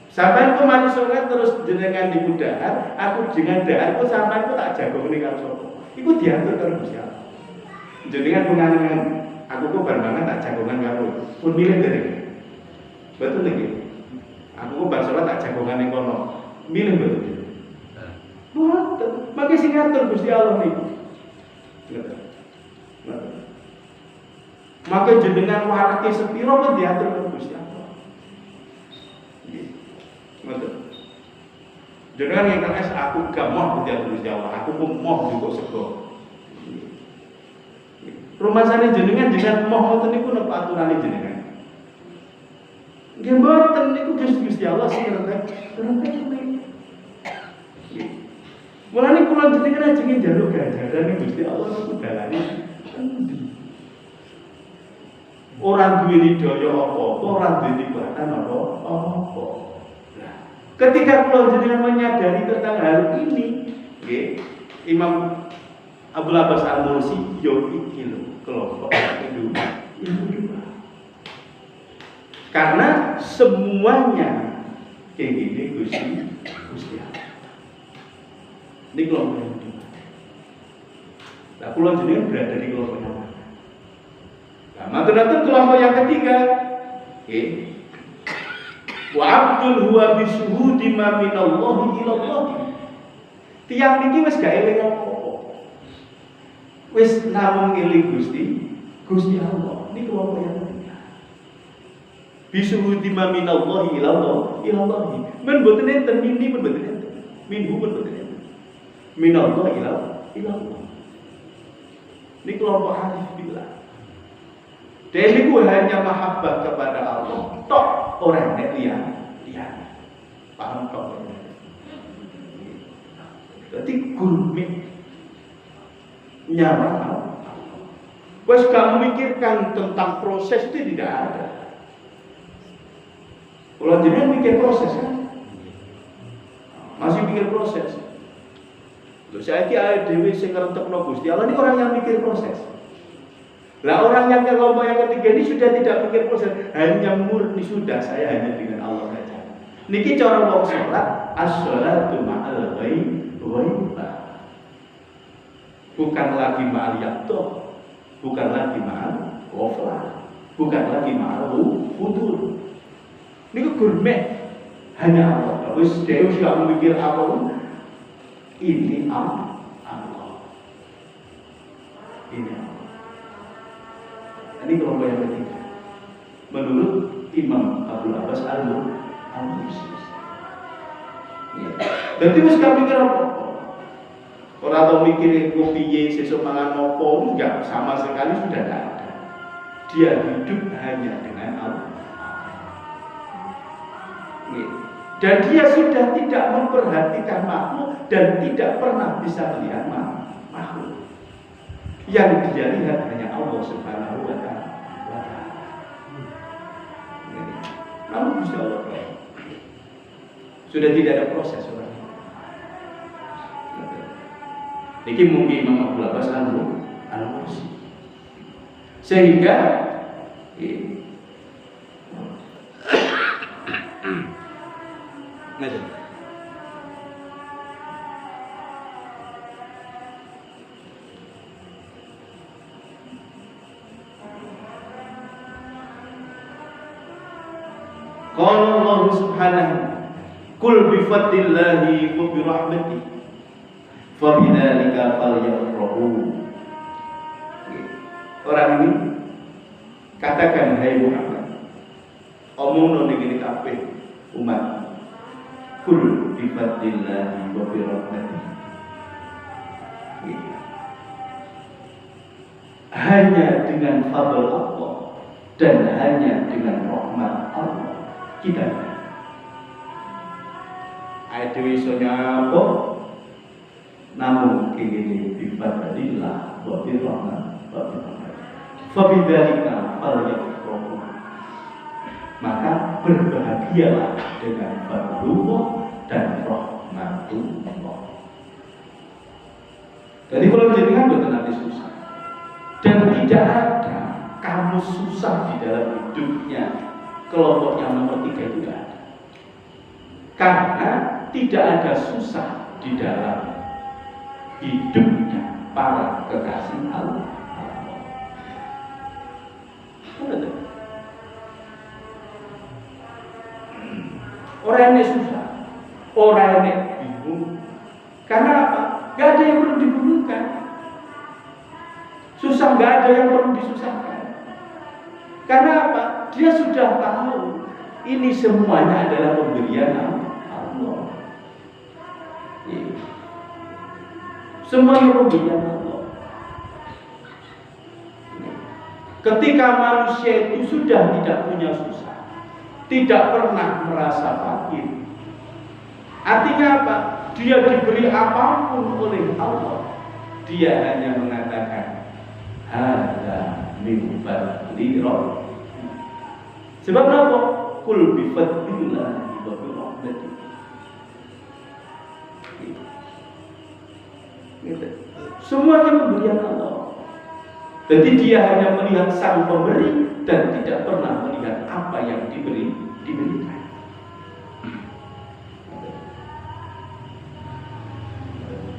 Sampai kok mari salat terus jenengan niku dahar, aku jenengan dahar kok sampai kok tak jagongne karo sapa. Iku diatur karo Gusti Allah. Jenengan pengangan aku kok bar mangan tak jagongan karo pun milih dereng. Betul nggih. Aku kok bar salat tak jagongan ning kono. Milih betul. Boten, mangke sing ngatur Gusti Allah niku. Ngoten. Maka jenengan warake sepiro kok diatur karo Gusti Allah. Nggih. Ngoten. Jenengan ingkang es aku gak mau diatur Gusti Allah, aku pun mau juga sego. Rumasane jenengan mau ngoten niku napa aturane jenengan. Nggih mboten niku Gusti Allah sing ngerti. Mulane kula jenengan ajeng njaluk ganjaran Gusti Allah niku dalane endi. Ora duwe hidayah apa-apa, ora duwe nikmatan apa-apa. Ketika kula jenengan menyadari tentang hal ini, nggih, Imam Abdul Abbas Al-Mursi yo iki lho kelompok kedua. Karena semuanya kayak gini Gusti Allah. Ini kelompok yang kedua. Nah, pulau jenengan berada di kelompok yang mana? Nah, matur-matur kelompok yang ketiga. Wa abdul huwa bisuhudi ma minallahi ilallah. Tiang niki wis gak eling apa-apa. Wis namung eling Gusti Allah. Ini kelompok yang ketiga. Bisuhudi ma minallahi ilallah. Men boten enten mini men boten enten. Minhu men boten enten. Minallah ilallah. Ini kelompok arif billah. Dan itu hanya mahabbah kepada Allah. Tok orang yang lihat. Paham tok. Jadi gurmi nyawa Allah. Wes gak memikirkan tentang proses itu tidak ada. Kalau jenengan mikir proses kan? Masih mikir proses. Saya kira Dewi sing ngerentokno Gusti Allah ini orang yang mikir proses. Lah orang yang kelompok yang ketiga ini sudah tidak mikir proses, hanya murni sudah saya hanya dengan Allah saja. Niki cara wong salat, as-shalatu ma'al ghaibah. Bukan lagi ma'al yaqtoh, bukan lagi ma'al ghaflah, bukan lagi ma'al futur. Niku gurme hanya Allah. Wis Dewi tidak memikir apapun. Ini Allah. Ini Allah. Ini kelompok yang ketiga. Menurut Imam Abdul Abbas Al-Mursi. Jadi wis gak mikir apa. Ora tau mikir piye sesuk mangan opo, enggak, sama sekali sudah tidak ada. Dia hidup hanya dengan Allah. Dan dia sudah tidak memperhatikan makhluk dan tidak pernah bisa melihat makhluk. Yang dia lihat hanya Allah Subhanahu wa Ta'ala. Namun Gusti Allah sudah tidak ada proses orang. Ini mungkin Imam Abu Abbas Al-Mursi. Sehingga qala Allah Subhanahu kul bi fadlillahi wa bi rahmatihi fa bidzalika falyafrahu. Orang ini katakan, hai Muhammad, omongno ning kabeh umat, kul bi fadlillahi wa bi rahmatihi. Hanya dengan fadl Allah dan hanya dengan rahmat Allah kita ayat dewi sonya apa namun kini bifadillah wa birrahmat wa birrahmat fabidzalika falyafrahu, maka berbahagialah dengan fadlullah dan rahmatullah. Jadi kalau jenengan boten nanti susah dan tidak ada kamu susah di dalam hidupnya. Kelompok yang nomor 3 itu tidak ada. Karena tidak ada susah di dalam hidupnya para kekasih Allah. Orang ini susah, orang ini bingung. Karena apa? Gak ada yang perlu dibingungkan. Susah gak ada yang perlu disusahkan. Karena apa? Dia sudah tahu ini semuanya adalah pemberian Allah. Semuanya pemberian Allah. Ketika manusia itu sudah tidak punya susah, tidak pernah merasa fakir, artinya apa? Dia diberi apapun oleh Allah, dia hanya mengatakan hadza min fadli Rabbi. Sebab apa? Kul bi fadlillahi wa bi rahmatihi. Semuanya pemberian Allah. Jadi dia hanya melihat sang pemberi dan tidak pernah melihat apa yang diberikan.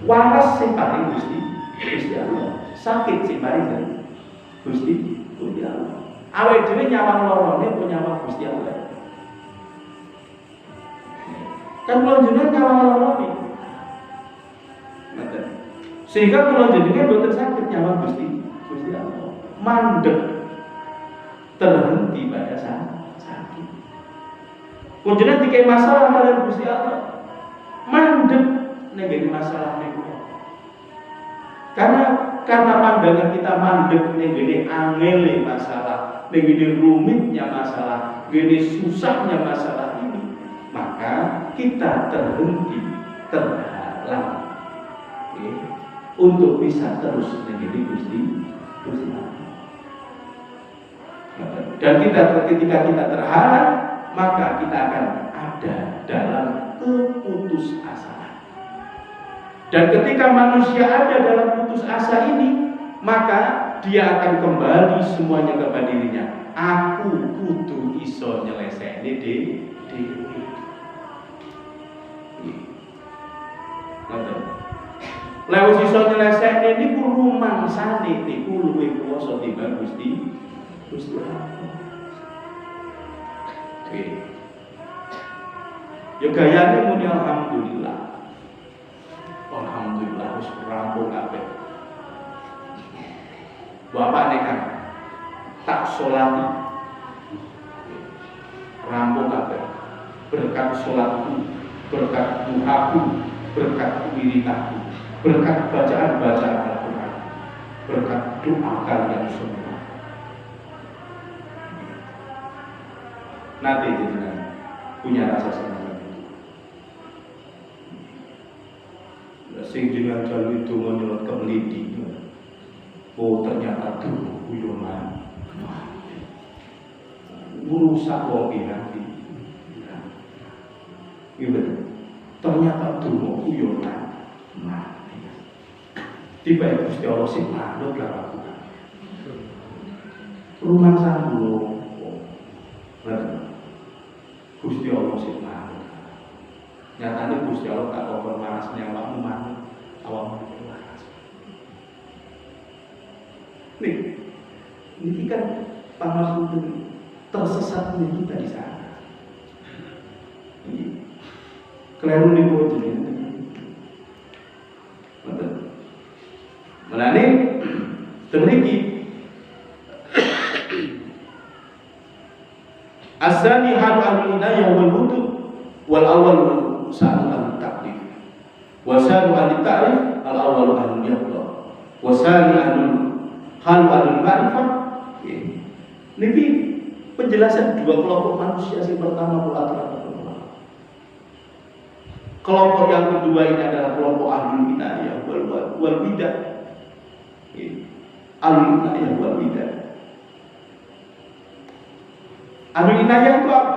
Waras sing paling Gusti Allah. Sakit sing paling Gusti Allah. Awake dhewe nyawang lorone punya nyawang Gusti Allah. Kan kula jenengan nyawang lorone. Ngoten. Sehingga kula jenengan boten saged nyawang Gusti Allah. Mandek terhenti pada sakit. Kula jenengan dikai masalah kalian Gusti Allah. Mandek ning masalah niku. Karena pandangan kita mandek ning angele masalah, ning rumitnya masalah, ning susahnya masalah ini, maka kita terhenti, terhalang untuk bisa terus menjadi Gusti Allah. Dan ketika kita terhalang, maka kita akan ada dalam keputusasaan. Dan ketika manusia ada dalam putus asa ini, maka dia akan kembali semuanya kepada dirinya. Aku kudu iso nyelesaikan dewe. Lewat iso nyelesaikan ini ku rumangsane niku luwih kuwasa timbang Gusti Allah. Oke. Ya gayane muni alhamdulillah. Alhamdulillah wis rampung kabeh. Bapak nekan tak sholati rampung kabeh. Berkat sholatku, berkat duhaku, berkat wiritaku, berkat bacaan Al-Quran, berkat doa kalian semua. Nanti jenengan punya rasa senang. Sing jenengan jalu itu menyelot kemeliti. Oh ternyata tuh guyonan merusak wong piranti. Iya, ternyata tuh guyonan mati. Tiba Gusti Allah sing manut lah aku. Rumah sambo. Gusti Allah sing manut. Nyatane Gusti Allah tak kok marasnya awakmu manut, awakmu waras. Ini kan pangapunten tersesat kita di sana. Keliru nih buat ini. Melani teriki asani hal al-inayah wal wudhu wal awal sa'al al-taklif wa sa'al al-ta'rif al-awal al-yaqdah wa sa'al hal al-ma'rifah. Ini penjelasan dua kelompok manusia. Yang pertama kelompok yang kedua ini adalah kelompok ahlul inayah wal bidah. Ahlul inayah wal bidah. Ahlul inayah itu apa?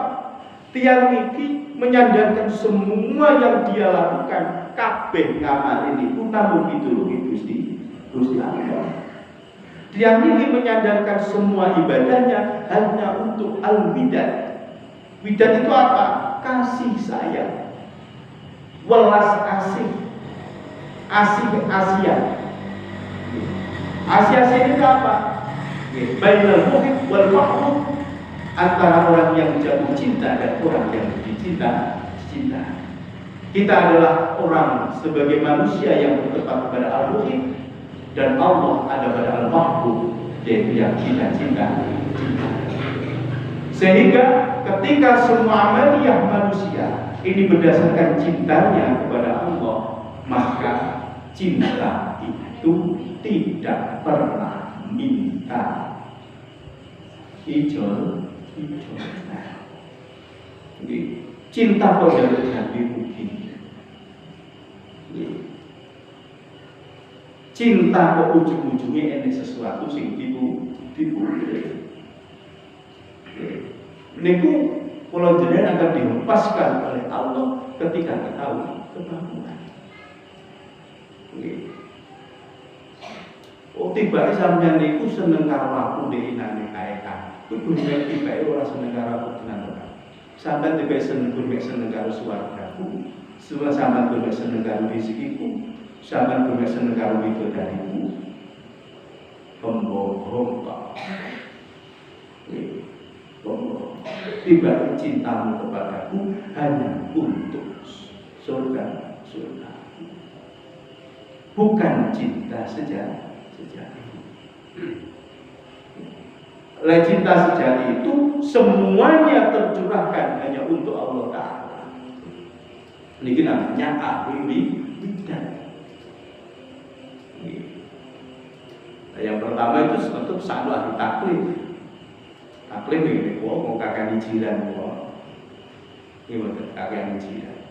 Tiang niki menyandarkan semua yang dia lakukan kabeh ngamal ini namun itu Gusti Allah. Dia ini menyandarkan semua ibadahnya hanya untuk al-widan. Widan itu apa? Kasih sayang, welas asih, Asia. Asia itu apa? Bainal muhib wal mahbub, antara orang yang jatuh cinta dan orang yang dicinta. Kita adalah orang sebagai manusia yang bertempat kepada al-muhib, dan Allah ada pada al-mahbub, yaitu yang kita cinta. Sehingga ketika semua amaliyah manusia ini berdasarkan cintanya kepada Allah, maka cinta itu tidak pernah minta. Ijol. Cinta pada Nabi mungkin. Cinta kok ujung-ujungnya ini sesuatu sing tipu. Niku kalau jenengan akan dihempaskan oleh Allah ketika tahu kemampuan. Oh tiba sampeyan niku seneng karo aku dhewe kaekan. Kudu tiba ora seneng karo aku tenan. Sampeyan tiba seneng karo swargaku. Semua sampeyan tiba seneng karo rezekiku. Sampai punya seneng karo itu dariku, pembohong tak. Tiba cintamu kepadaku hanya untuk surga, bukan cinta sejati. Oleh cinta sejati itu semuanya tercurahkan hanya untuk Allah Ta'ala. Ini namanya ahlul bidah. Yang pertama itu tentu satu ahli taklif. Taklif ini mau kakak jiran ini betul kakak jiran.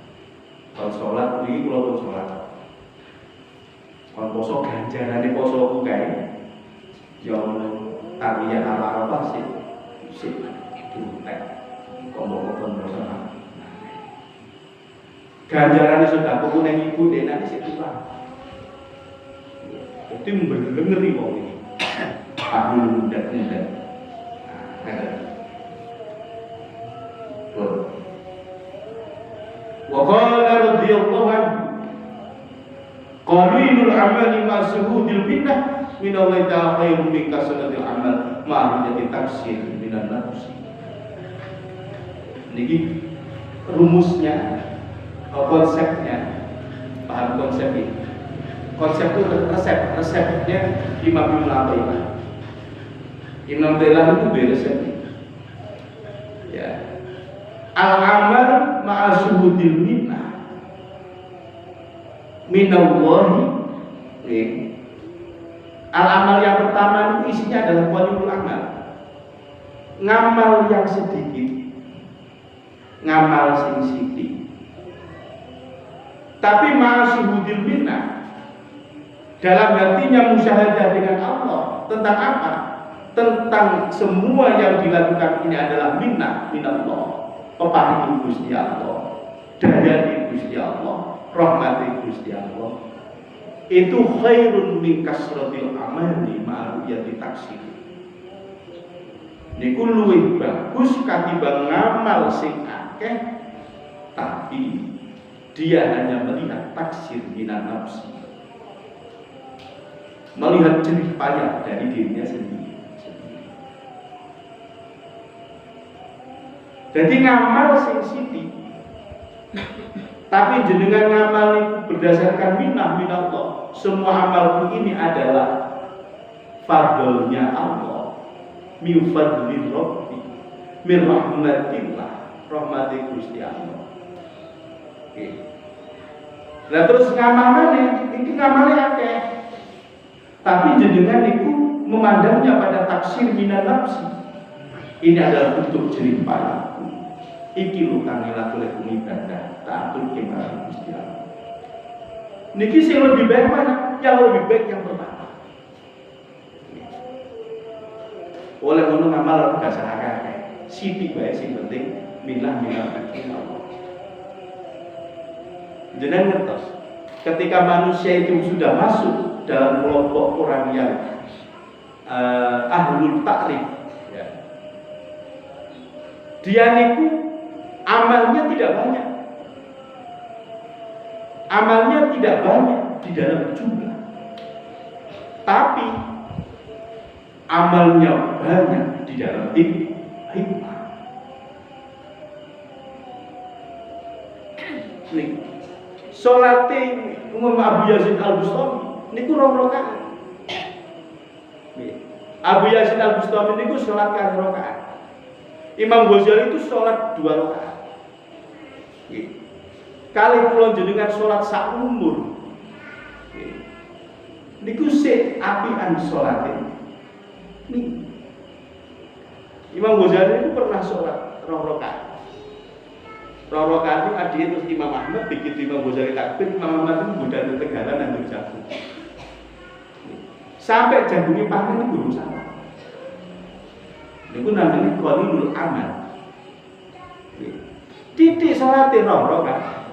Kalau sholat ini kalau sholat, kalau poso ganjaran di poso aku kayak yang tarian ala apa sih tek kompon bersama. Ganjaran sudah aku neng ibu deh nanti sih tuh. Itu ngeri wong ini. Ahlul muda. Wa qala radhiyallahu anhu qarinul amali ma suhudil bidah min Allah ta'ala khairun min kasratil amal ma jadi tafsir minan nafsi. Niki rumusnya, konsepnya, paham konsep ini? Konsep itu resepnya Imam Ibn Athaillah. Imam Athaillah itu beresepnya. Ya. Al-amal ma'asuhudil minnah minallahi. Al-amal yang pertama itu isinya adalah wajibul amal. Ngamal yang sedikit, ngamal sing sithik. Tapi ma'asuhudil minnah, Dalam hatinya musyahadah dengan Allah. Tentang apa? Tentang semua yang dilakukan ini adalah minallah. Peparing Gusti Allah, daya Gusti Allah, rahmat Gusti Allah. Itu khairun min kasratil amali ma'rufiyati taksir. Niku luwih bagus katimbang ngamal sing akeh tapi dia hanya melihat taksir minan nafsi, melihat jerih payah dari dirinya sendiri. Jadi ngamal sing sithik tapi jenengan ngamal itu berdasarkan minallah. Semua amalku ini adalah fardolnya Allah, min fadli rabbi, min rahmatillah, rahmati Gusti Allah. Oke. Nah terus ngamal mana? Ini ngamalnya akeh. Tapi jenengan itu memandangnya pada taksir minan nafsi. Ini adalah bentuk jerih payahku. Iki lukang laku ibadah, taat kemarang Gusti Allah. Niki sing lebih baik mana? Yang lebih baik yang pertama. Oleh ngono ngamal gak usah akeh. Sithik wae sing penting milah Allah. Jenengan ngertos, ketika manusia itu sudah masuk dalam kelompok orang yang ahlul takrif, ya, dia niku amalnya tidak banyak. Amalnya tidak banyak di dalam jumlah, tapi amalnya banyak di dalam hikmah. Nih, salate Imam Abu Yazid Al-Bustami niku 2 rakaat. Abu Yazid Al-Bustami niku salat 2 rakaat. Imam Ghazali itu salat 2 rakaat. Kali kula jenengan salat sak umur. Niku sik apian salate. Nih. Imam Ghazali itu pernah salat 2 rakaat. 2 rakaat itu adike terus Imam Ahmad begitu Imam Ghazali takbir, Imam Ahmad itu budal tegalan nang jagung. Sampai jagungnya panen itu sama. Niku namanya qalilul amal. Titik salate 2 rakaat.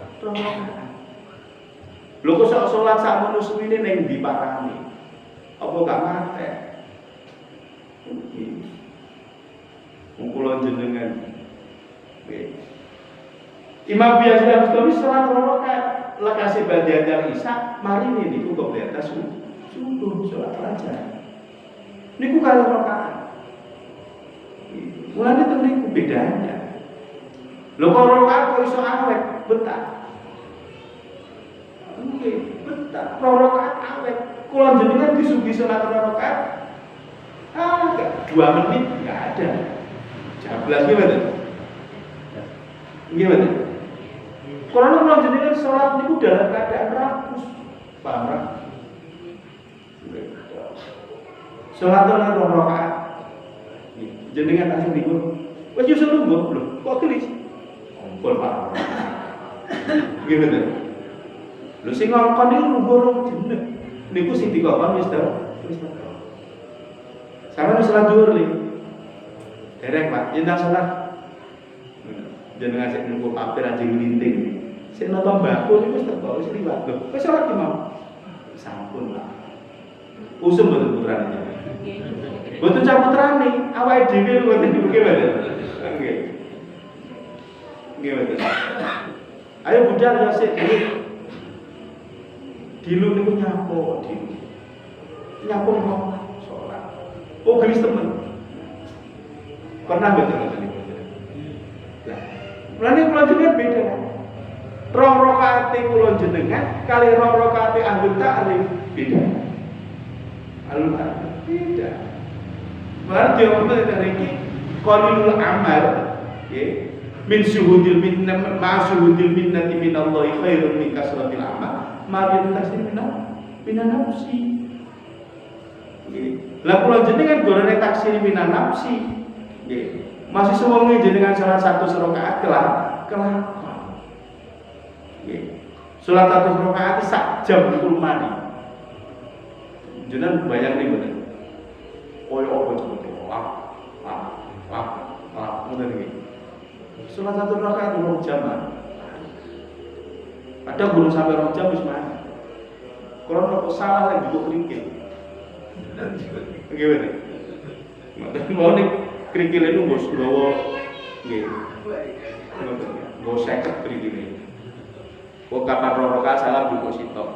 Lho kok salat sakmono suwine ning ndi parane? Apa gak mate? Kula jenengan. Imam Yazid Al-Bustami salat 2 rakaat, lekase bagian Isya, mari niku kok atas subuh salat fajar. Niku 2 rakaat. Mulane teng niku bedanya. Lho kok 2 rakaat kok iso awet betah. Nggih, betah 2 rakaat awet. Kula jenengan disugi salat 2 rakaat. Enggak 2 menit enggak ada. Jam 11 gimana? Gimana? Karena kalau jenengan sholat niku dalam keadaan rakus, paham? Sholat dalam 2 rakaat, jenengan langsung niku, wes justru nunggu loh, kok gelis? Ongkol pak, gimana? Lu sing ngongkon niku nunggu rong jeneng, niku sing dikongkon wis tau, Sama nu sholat dhuwur nih, derek pak, jenengan sholat, jenengan sik nunggu papir aja ngelinting. Sik nonton mbakku niku wis teko wis liwat lho. Wis ora ki mau. Sampun, Pak. Usum mboten putrane. Mboten cah putrane, awake dhewe mboten gimana? Nggih. Nggih mboten. Ayo budal ya sik dulu. Dilu niku nyapo, dilu. Nyapo kok salat. Oh, gelis temen. Pernah mboten ngoten niku. Lah, mulane kula jenengan beda. 2 rakaat kula jenengan kali 2 rakaat ahli ta'rif beda. Alul beda. Mulane dia ngomong iki qalilul amal, nggih. Min syuhudil minnah ma syuhudil minnati minallahi khairun min kasratil amal. Mari tasir minan nafsi. Nggih. Lah kula jenengan gorene taksir minan nafsi. Nggih. Masih sewengi jenengan salah 1 rakaat kelakon. Salat 1 rakaat sak jam niku mari. Jenengan bayang nih bener. Koyo apa coba? Ngoten iki. Salat 1 rakaat 2 jam. Kadang belum sampai 2 jam wis mati. Kalau kok salah lagi juga kerikil. Gimana? Mau nih kerikil itu bos bawa, gitu. Bawa seket kerikil ini. Kok kapan rorokan salah juga sitok.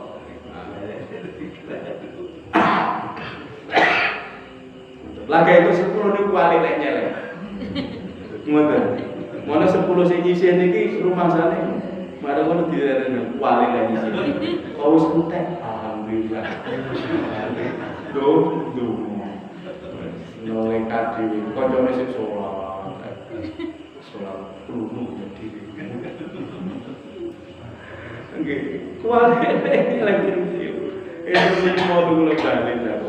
Laga itu 10 nih kuali leknya lah. Ngoten. Mana 10 sing nyisih niki rumah sana. Mari ngono direne kuali lagi nyisih. Kau wis entek. Alhamdulillah. Duh. Noleh kadi kancane sing salat krungu jadi. Nggih, kuali lagi nyisih. Itu mau dulu balik lah.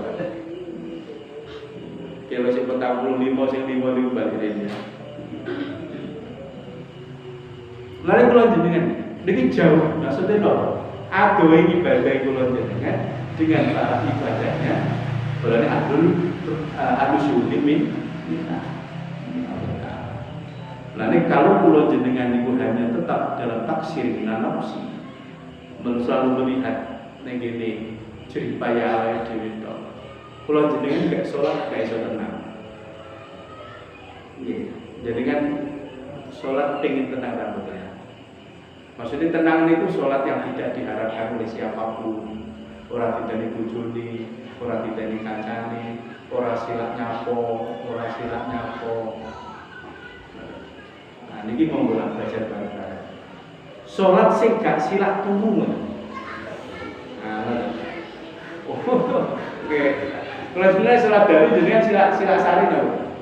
Kalau si 45 sing 5 balik ini. Lalu kalau jenengan, ini jauh, maksudnya no, adoh ibadah kalau jenengan dengan para ibadahnya, berarti adu syuting Lalu kalau pulau jenengan itu hanya tetap dalam taksir nafsi, selalu melihat negeri ceripaya alai dewi to. Pulau jenengan gak sholat gak iso tenang. Jadi kan sholat pengen tenang rambutnya. Maksudnya tenang itu sholat yang tidak diharapkan oleh siapapun. Orang tidak dibujuni, orang tidak dikancani, orang silak nyapo. Nah ini mau belajar bareng-bareng. Sholat sing gak silak turu. Oke. Kalau sebenarnya sholat baru jenengan silak sari tau.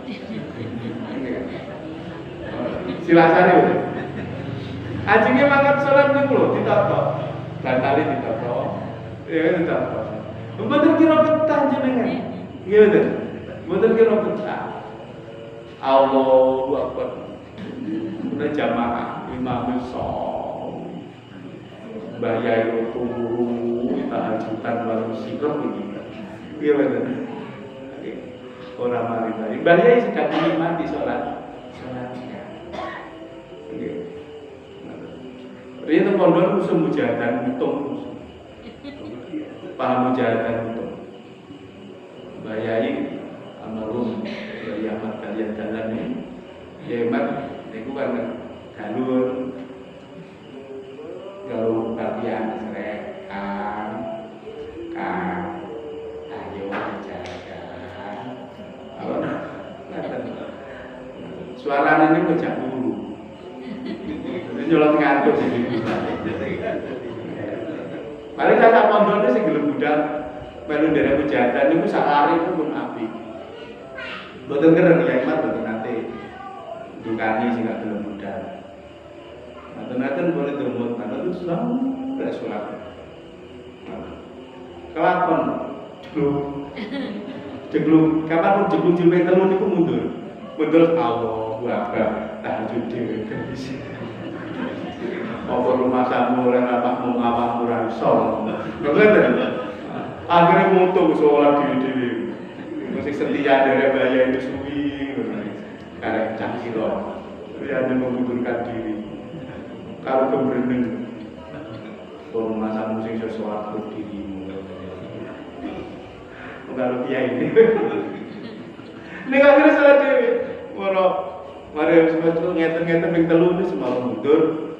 Silak sari. Ajenge mangkat sholat niku lho ditotok. Batale ditotok. Ya ditotok. Mboten kira betah jenengan. Nggih mboten. Mboten kira betah. Allahu Akbar. Udah jamaah imam sholat. Bayai turu tahajudan baru sirah iki. Nggih mboten. Orang mari-mari. Bayai sedang menikmati sholatnya. Nggih. Itu pondok musuh mujahatan hitung. Paham mujahatan hitung. Bayai amalum dari amat kalian jalan ini. Ya emak, itu kan galur bagian serekan, ayo jaga. Suaranya ini pejak dulu. Ini nyolot ngantuk jadi paling kakak pondoknya sih gelem budal melu dari kejahatan itu sak lari itu pun api. Boten keren ya imat boten nate dukani sih gak gelem budal. Nanten boleh demut nanten itu sampai sholat. Kelakon jegluk kapan pun jegluk jilme telu niku mundur Allahu Akbar tahajud dhewe bisa. Apa rumah samu oleh rapakmu ngawak murah sol. Ngoten. Akhirnya mutu sholat dhewe-dhewe. Mesti setia dari bayar itu suwi karek cah kilo. Dia mengundurkan diri. Kalau kebereneng rumah samu sing sholat dirimu. Kalau kiai ini. Ini akhirnya sholat dhewe. Mari sebetulnya ngeten-ngeten ping telu wis malah mundur.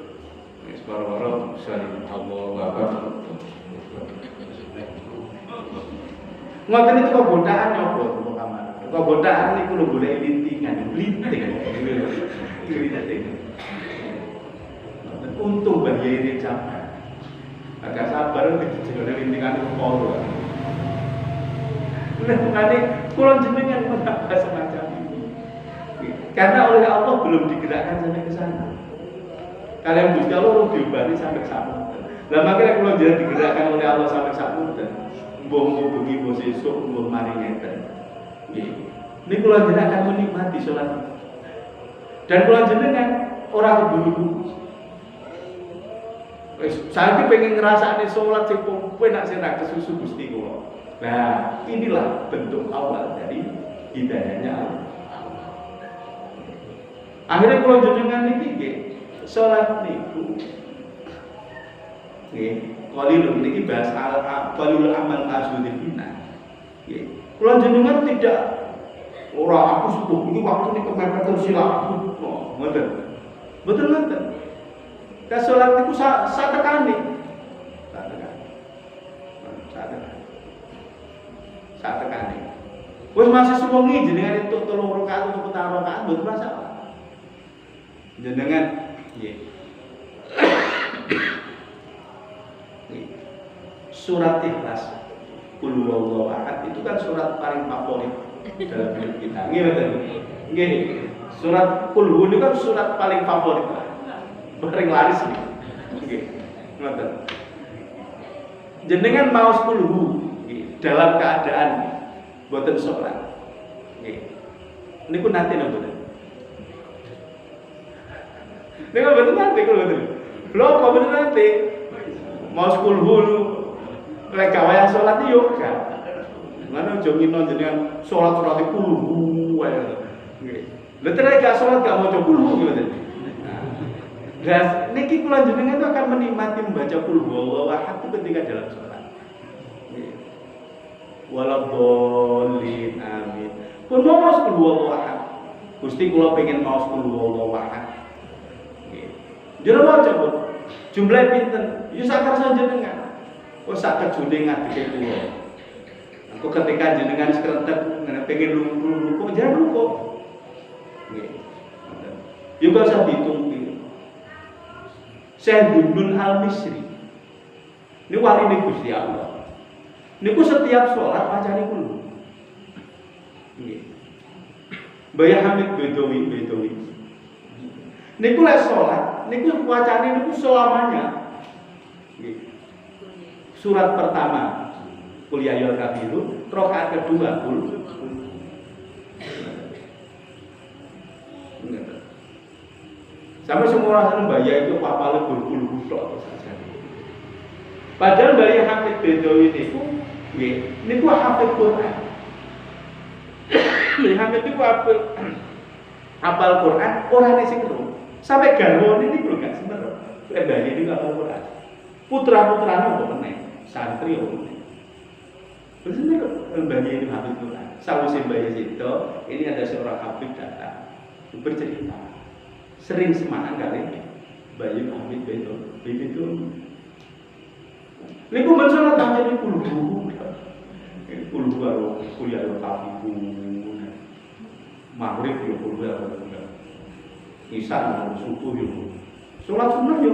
Para-para saling Allah Akbar. Ngoten itu kegodaan nyoba to kamar. Kegodaan niku lho golek lintingan, linting. Untung bayi ini capek. Agak sabar dijegone lintingan kepala. Nek kula jenengan menapa semacam ini. Karena oleh Allah belum digerakkan sampai ke sana. Kalian Gusti Allah diobati sampai sakit. Lah makanya kalau jadi digerakkan oleh Allah sampai sakit, mbok bengi mbok sesuk mbok mari ngeten. Nggih. Niku kula jenengan akan menikmati salat. Dan kula jenengan ora keburu-buru. Wis saiki pengen ngrasakne salat sing penak sing ra kesusu Gusti kula. Nah, inilah bentuk awal dari hidayahnya Allah. Akhirnya kalau jenengan niki nggih, salat niku nggih, qalilun niki bahasa qalilul amal azudina. Nggih. Kalau jenengan tidak ora aku subuh ini waktu ini kemepet sila aku. Oh, ngoten. Betul ngoten. Ka salat niku satekane. Satekane. Wis masih suwengi jenengan entuk 3 rakaat untuk 4 rakaat mboten masalah. Jenengan nggih. Surat Ikhlas Qul huwallahu ahad itu kan surat paling favorit dalam hidup kita. Nggih betul. Nggih. Surat Qul hu itu kan surat paling favorit. Paling laris nih. Nggih. Ngoten. Jenengan maos Qul hu dalam keadaan boten salat. Nggih. Niku nanti napa boten? Niku boten nanti kula boten. Lho kok boten nanti? Maos Qul hu lek gawe salat yo gak. Mana aja ngino jenengan salat Qul hu wae. Nggih. Lha terus gak salat gak maca Qul hu ngoten. Nah, niki kula jenengan itu akan menikmati membaca Qul huwallahu ahad ketika dalam salat. Waladhdallin amin. Pun maos Qul huwallahu ahad. Gusti kula pengen maos Qul huwallahu ahad. Nggih. Jero maca pun jumlah pinten? Ya sakarsa jenengan. Oh sak kejune ngadeke kula. Aku ketika jenengan skrentek pengen luku jangan luku. Nggih. Yo gak usah dihitung. Syekh Bundun Al-Misri. Ini wali ini Gusti Allah. Niku setiap sholat macane kulo. Nggih. Mbah Hamid Bedawi. Niku lek sholat, niku wacane niku selamanya. Nggih. Surat pertama Qul ya ayyuhal kafirun, rakaat kedua Qul. Sampai semua orang Mbah itu papale Qul tok saja. Padahal Mbah Hamid Bedawi niku nggih, niku hafal Quran. Mbah Hamid niku hafal Quran ora sing karo. Sampai garwane niku gak semer. Mbah niku hafal Quran. Putra-putrane kok meneh, santri kok meneh. Terus niku Mbah niku hafal Quran. Sawise Mbah itu, ini ada seorang hafid datang bercerita. Sering semangat kali Bayu Hamid begitu. Niku mencoba tanya di puluh baru kuliah kafiku. Maghrib yo kuliah kuliah. Isya subuh yo. Salat sunah yo.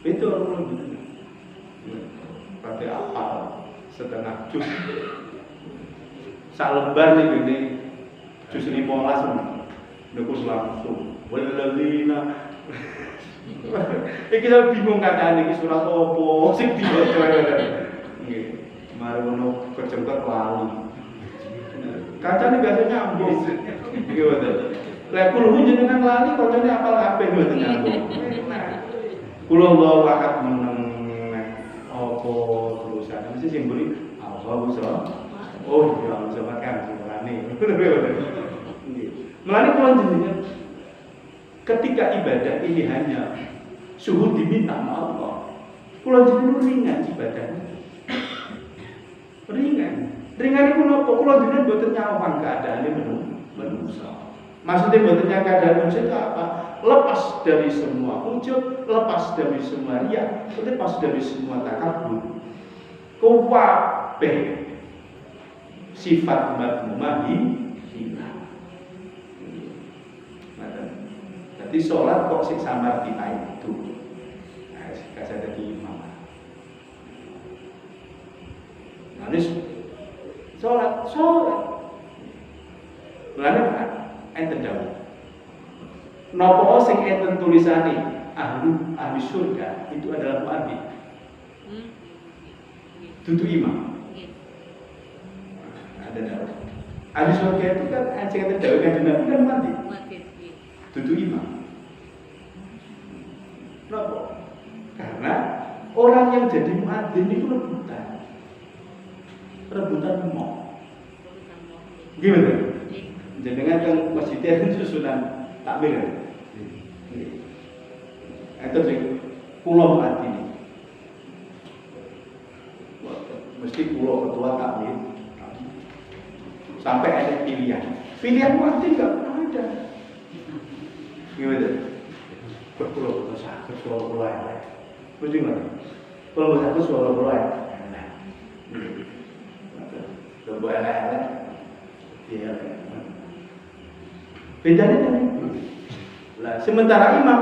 Itu orang gitu. Pakai apa? Setengah juz. Sak lembar nih gini juz 15 niku langsung waladzina. Iki saya bingung kacane iki surat opo sing diwaca. Nggih. Marono kecengket lali. Kacane biasa nyambung. Iki betul. Lek kulo jenengan lali kocone apal kabeh mboten nyambung. Kulo wae wakat meneng opo tulisan mesti simboli Allah bisa. Oh, ya bisa makan mulane. Mulane kula jenengan ketika ibadah ini hanya suhu diminta sama Allah. Kula jenengan ringan ibadahnya. Ringan iku napa? Kula jenengan boten nyawang keadaane menungsa. Maksudnya boten nyawang keadaan manusia itu apa? Lepas dari semua ujub, lepas dari semua riya, lepas dari semua takabur. Kabeh sifat madmumah hilang. Jadi sholat kok sing samar kita itu. Nah, kasih jadi imam. Nah, ini sholat. Mulane Pak, enten dawuh. Napa sing enten tulisane ahli surga itu adalah muadzin. Dudu imam. Ada dawuh. Ahli surga itu kan sing enten dawuh Kanjeng Nabi kan muadzin. Dudu imam. Kenapa? Karena orang yang jadi muadzin itu rebutan mau. Gimana? Jenengan kan masjidnya kan susunan takbir. Itu sih pulau hati ini. Mesti pulau ketua takbir. Sampai ada pilihan. Pilihan muadzin nggak pernah ada. Gimana? Berpulau sakit suara pulau yang lain. Gimana? Kalau sakit suara pulau yang lain. Coba elek-elek. Iya. Bedanya dari lah sementara imam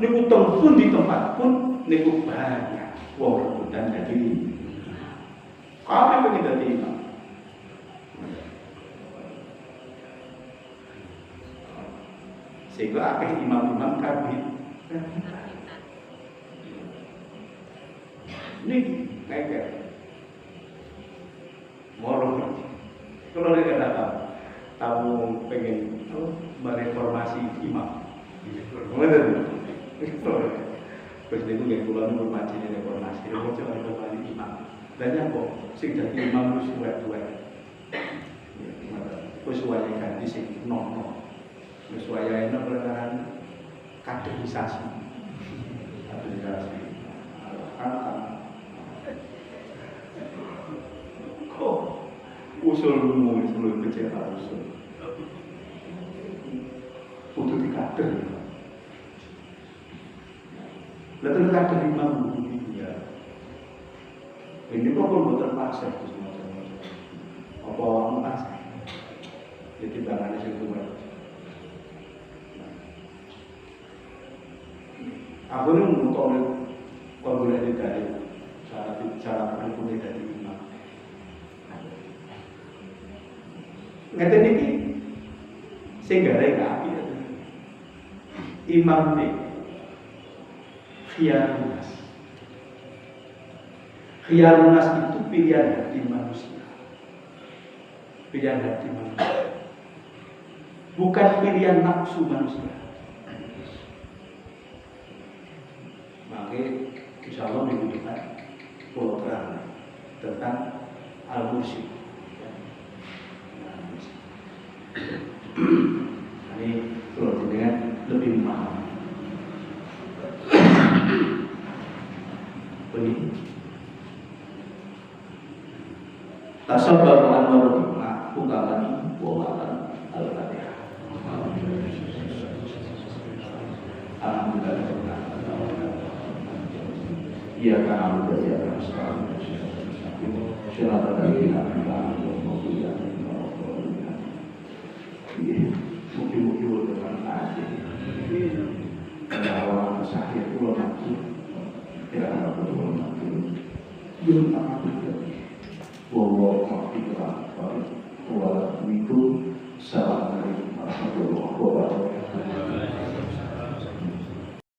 niku pun di tempat pun niku banyak wong rebutan jadi kapan pengen jadi imam sehingga akhir imam-imam kabit ini kayak moro kalau dia datang tamu pengen mereformasi imam. Betul. Terus itu yang pulang bermaci reformasi, reformasi imam. Banyak kok, sing jadi imam itu suwe-suwe. Sesuai ganti sing no. Sesuai ini perkara kaderisasi. Kok usulmu itu kecewa usul. Untuk dikader. Lalu kader imam ya. Ini kok belum terpaksa apa orang pasang. Jadi barangnya situ kan. Aku ini mau kalau boleh dikali cara berhukum dari imam. Ngeten iki sing gare kaki. Imam ini khiyarun nas itu pilihan hati manusia. Pilihan hati manusia. Bukan pilihan nafsu manusia. Maka insya Allah minggu depan program tentang al-mursyid. Ini kalau dengan lebih mahal. Begini. Tasabbaru anwaru bukalani wawalan al-fatihah. Alhamdulillah. Iya kan ada ya kan sekarang. Syarat dari kita mungkin dengan aja. Kalau orang sakit pulau nanti, ya apa pulau nanti, belum apa.